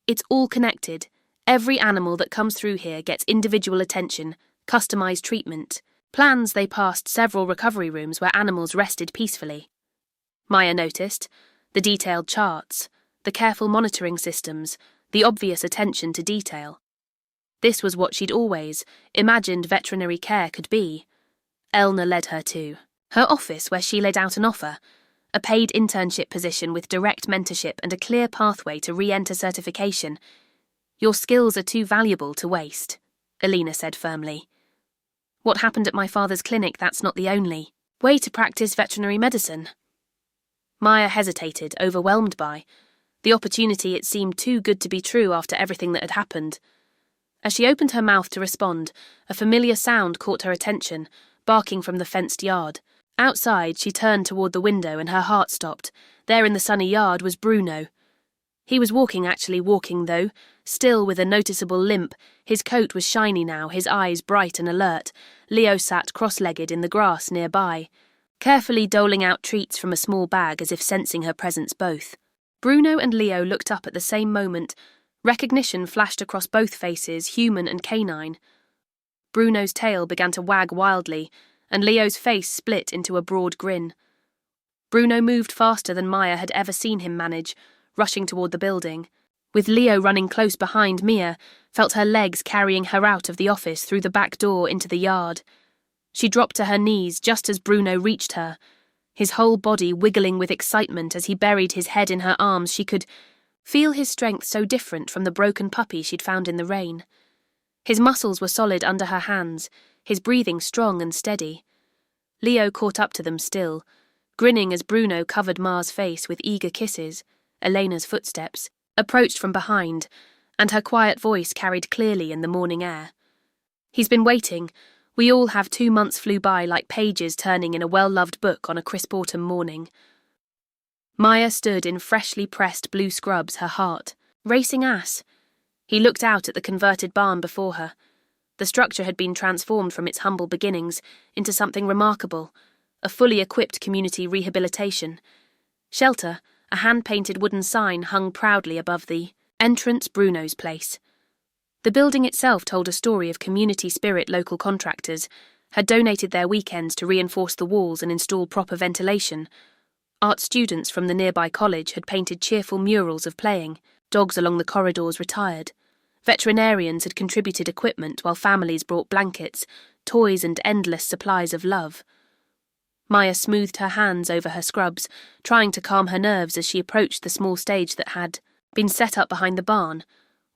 It's all connected. Every animal that comes through here gets individual attention, customised treatment. Plans. They passed several recovery rooms where animals rested peacefully. Maya noticed the detailed charts, the careful monitoring systems, the obvious attention to detail. This was what she'd always imagined veterinary care could be. Elna led her to her office, where she laid out an offer, a paid internship position with direct mentorship and a clear pathway to re-enter certification. Your skills are too valuable to waste, Elena said firmly. What happened at my father's clinic, that's not the only way to practice veterinary medicine. Maya hesitated, overwhelmed by the opportunity. It seemed too good to be true after everything that had happened. As she opened her mouth to respond, a familiar sound caught her attention, barking from the fenced yard. Outside, she turned toward the window and her heart stopped. There in the sunny yard was Bruno. He was walking though, still with a noticeable limp. His coat was shiny now, his eyes bright and alert. Leo sat cross-legged in the grass nearby, carefully doling out treats from a small bag as if sensing her presence both. Bruno and Leo looked up at the same moment. Recognition flashed across both faces, human and canine. Bruno's tail began to wag wildly, and Leo's face split into a broad grin. Bruno moved faster than Maya had ever seen him manage, rushing toward the building. With Leo running close behind, Mia felt her legs carrying her out of the office through the back door into the yard. She dropped to her knees just as Bruno reached her, his whole body wiggling with excitement as he buried his head in her arms. She could feel his strength so different from the broken puppy she'd found in the rain. His muscles were solid under her hands, his breathing strong and steady. Leo caught up to them still, grinning as Bruno covered Ma's face with eager kisses. Elena's footsteps approached from behind, and her quiet voice carried clearly in the morning air. He's been waiting. We all have. 2 months flew by like pages turning in a well-loved book on a crisp autumn morning. Maya stood in freshly pressed blue scrubs, her heart racing as he looked out at the converted barn before her. The structure had been transformed from its humble beginnings into something remarkable, a fully equipped community rehabilitation shelter. A hand-painted wooden sign hung proudly above the entrance. Bruno's place. The building itself told a story of community spirit. Local contractors had donated their weekends to reinforce the walls and install proper ventilation. Art students from the nearby college had painted cheerful murals of playing. Dogs along the corridors retired. Veterinarians had contributed equipment while families brought blankets, toys and endless supplies of love. Maya smoothed her hands over her scrubs, trying to calm her nerves as she approached the small stage that had been set up behind the barn,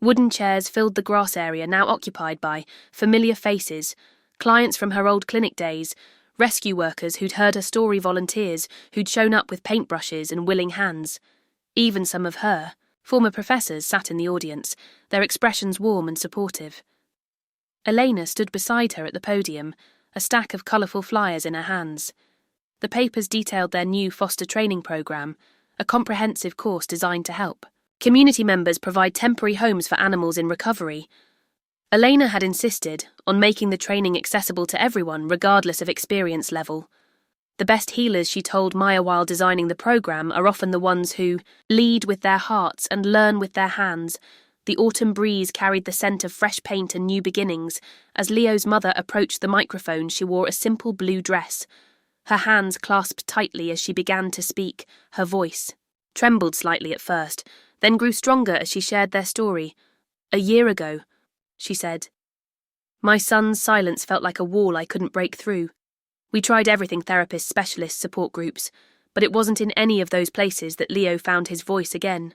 Wooden chairs filled the grass area now occupied by familiar faces, clients from her old clinic days, rescue workers who'd heard her story, volunteers who'd shown up with paintbrushes and willing hands. Even some of her former professors sat in the audience, their expressions warm and supportive. Elena stood beside her at the podium, a stack of colourful flyers in her hands. The papers detailed their new foster training programme, a comprehensive course designed to help community members provide temporary homes for animals in recovery. Elena had insisted on making the training accessible to everyone regardless of experience level. The best healers, she told Maya while designing the programme, are often the ones who lead with their hearts and learn with their hands. The autumn breeze carried the scent of fresh paint and new beginnings. As Leo's mother approached the microphone, she wore a simple blue dress. Her hands clasped tightly as she began to speak. Her voice trembled slightly at first, then grew stronger as she shared their story. "A year ago," she said, "my son's silence felt like a wall I couldn't break through. We tried everything, therapists, specialists, support groups, but it wasn't in any of those places that Leo found his voice again."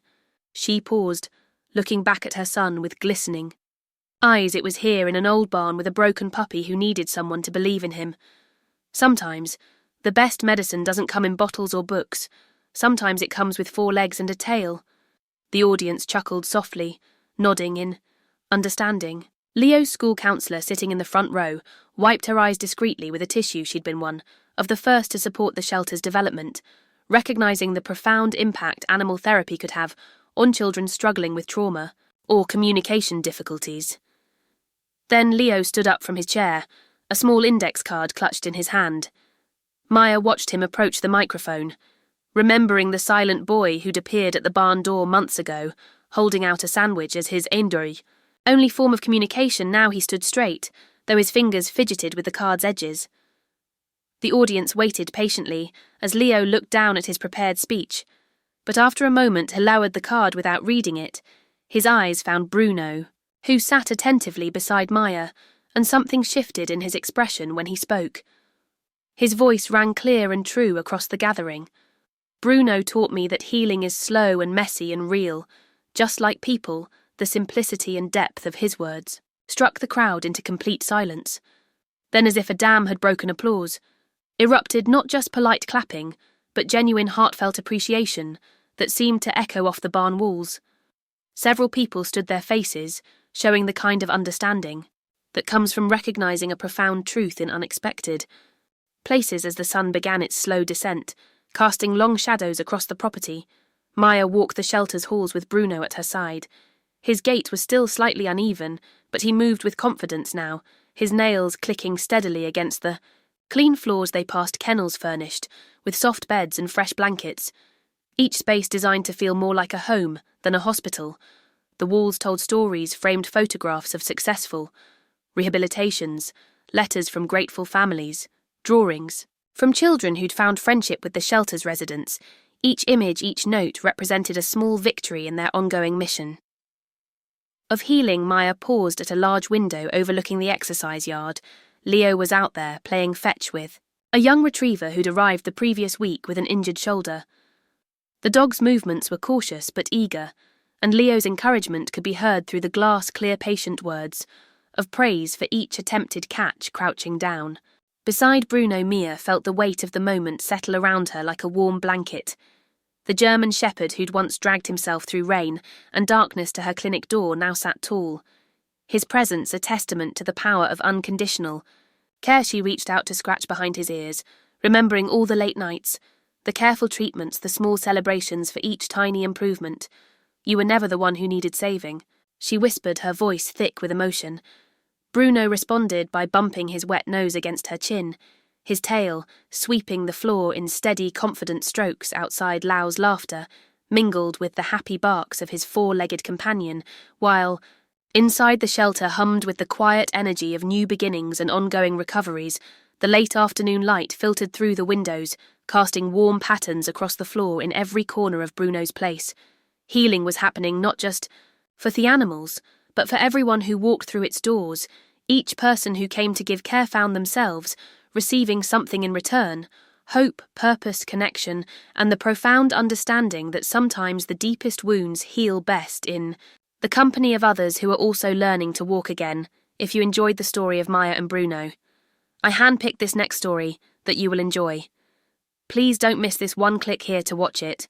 She paused, looking back at her son with glistening eyes. "It was here in an old barn with a broken puppy who needed someone to believe in him. Sometimes the best medicine doesn't come in bottles or books. Sometimes it comes with 4 legs and a tail." The audience chuckled softly, nodding in understanding. Leo's school counsellor, sitting in the front row, wiped her eyes discreetly with a tissue she'd been one of the first to support the shelter's development, recognising the profound impact animal therapy could have on children struggling with trauma or communication difficulties. Then Leo stood up from his chair, a small index card clutched in his hand. Maya watched him approach the microphone, remembering the silent boy who'd appeared at the barn door months ago, holding out a sandwich as his agony. Only form of communication. Now he stood straight, though his fingers fidgeted with the card's edges. The audience waited patiently as Leo looked down at his prepared speech, but after a moment he lowered the card without reading it. His eyes found Bruno, who sat attentively beside Maya, and something shifted in his expression when he spoke. His voice rang clear and true across the gathering. "Bruno taught me that healing is slow and messy and real, just like people." The simplicity and depth of his words struck the crowd into complete silence. Then, as if a dam had broken, applause erupted, not just polite clapping, but genuine heartfelt appreciation that seemed to echo off the barn walls. Several people stood their faces, showing the kind of understanding that comes from recognising a profound truth in unexpected places. As the sun began its slow descent, casting long shadows across the property, Maya walked the shelter's halls with Bruno at her side. His gait was still slightly uneven, but he moved with confidence now, his nails clicking steadily against the clean floors. They passed kennels furnished with soft beds and fresh blankets, each space designed to feel more like a home than a hospital. The walls told stories, framed photographs of successful rehabilitations, letters from grateful families, drawings from children who'd found friendship with the shelter's residents. Each image, each note represented a small victory in their ongoing mission of healing. Maya paused at a large window overlooking the exercise yard. Leo was out there, playing fetch with a young retriever who'd arrived the previous week with an injured shoulder. The dog's movements were cautious but eager, and Leo's encouragement could be heard through the glass-clear patient words of praise for each attempted catch crouching down. Beside Bruno, Mia felt the weight of the moment settle around her like a warm blanket. The German shepherd who'd once dragged himself through rain and darkness to her clinic door now sat tall, his presence a testament to the power of unconditional care. She reached out to scratch behind his ears, remembering all the late nights, the careful treatments, the small celebrations for each tiny improvement. "You were never the one who needed saving," she whispered, her voice thick with emotion. Bruno responded by bumping his wet nose against her chin, his tail sweeping the floor in steady, confident strokes. Outside, Lau's laughter mingled with the happy barks of his 4-legged companion, while inside the shelter hummed with the quiet energy of new beginnings and ongoing recoveries. The late afternoon light filtered through the windows, casting warm patterns across the floor in every corner of Bruno's place. Healing was happening not just for the animals, but for everyone who walked through its doors. Each person who came to give care found themselves receiving something in return: hope, purpose, connection, and the profound understanding that sometimes the deepest wounds heal best in the company of others who are also learning to walk again, if you enjoyed the story of Maya and Bruno. I handpicked this next story that you will enjoy. Please don't miss this one click here to watch it.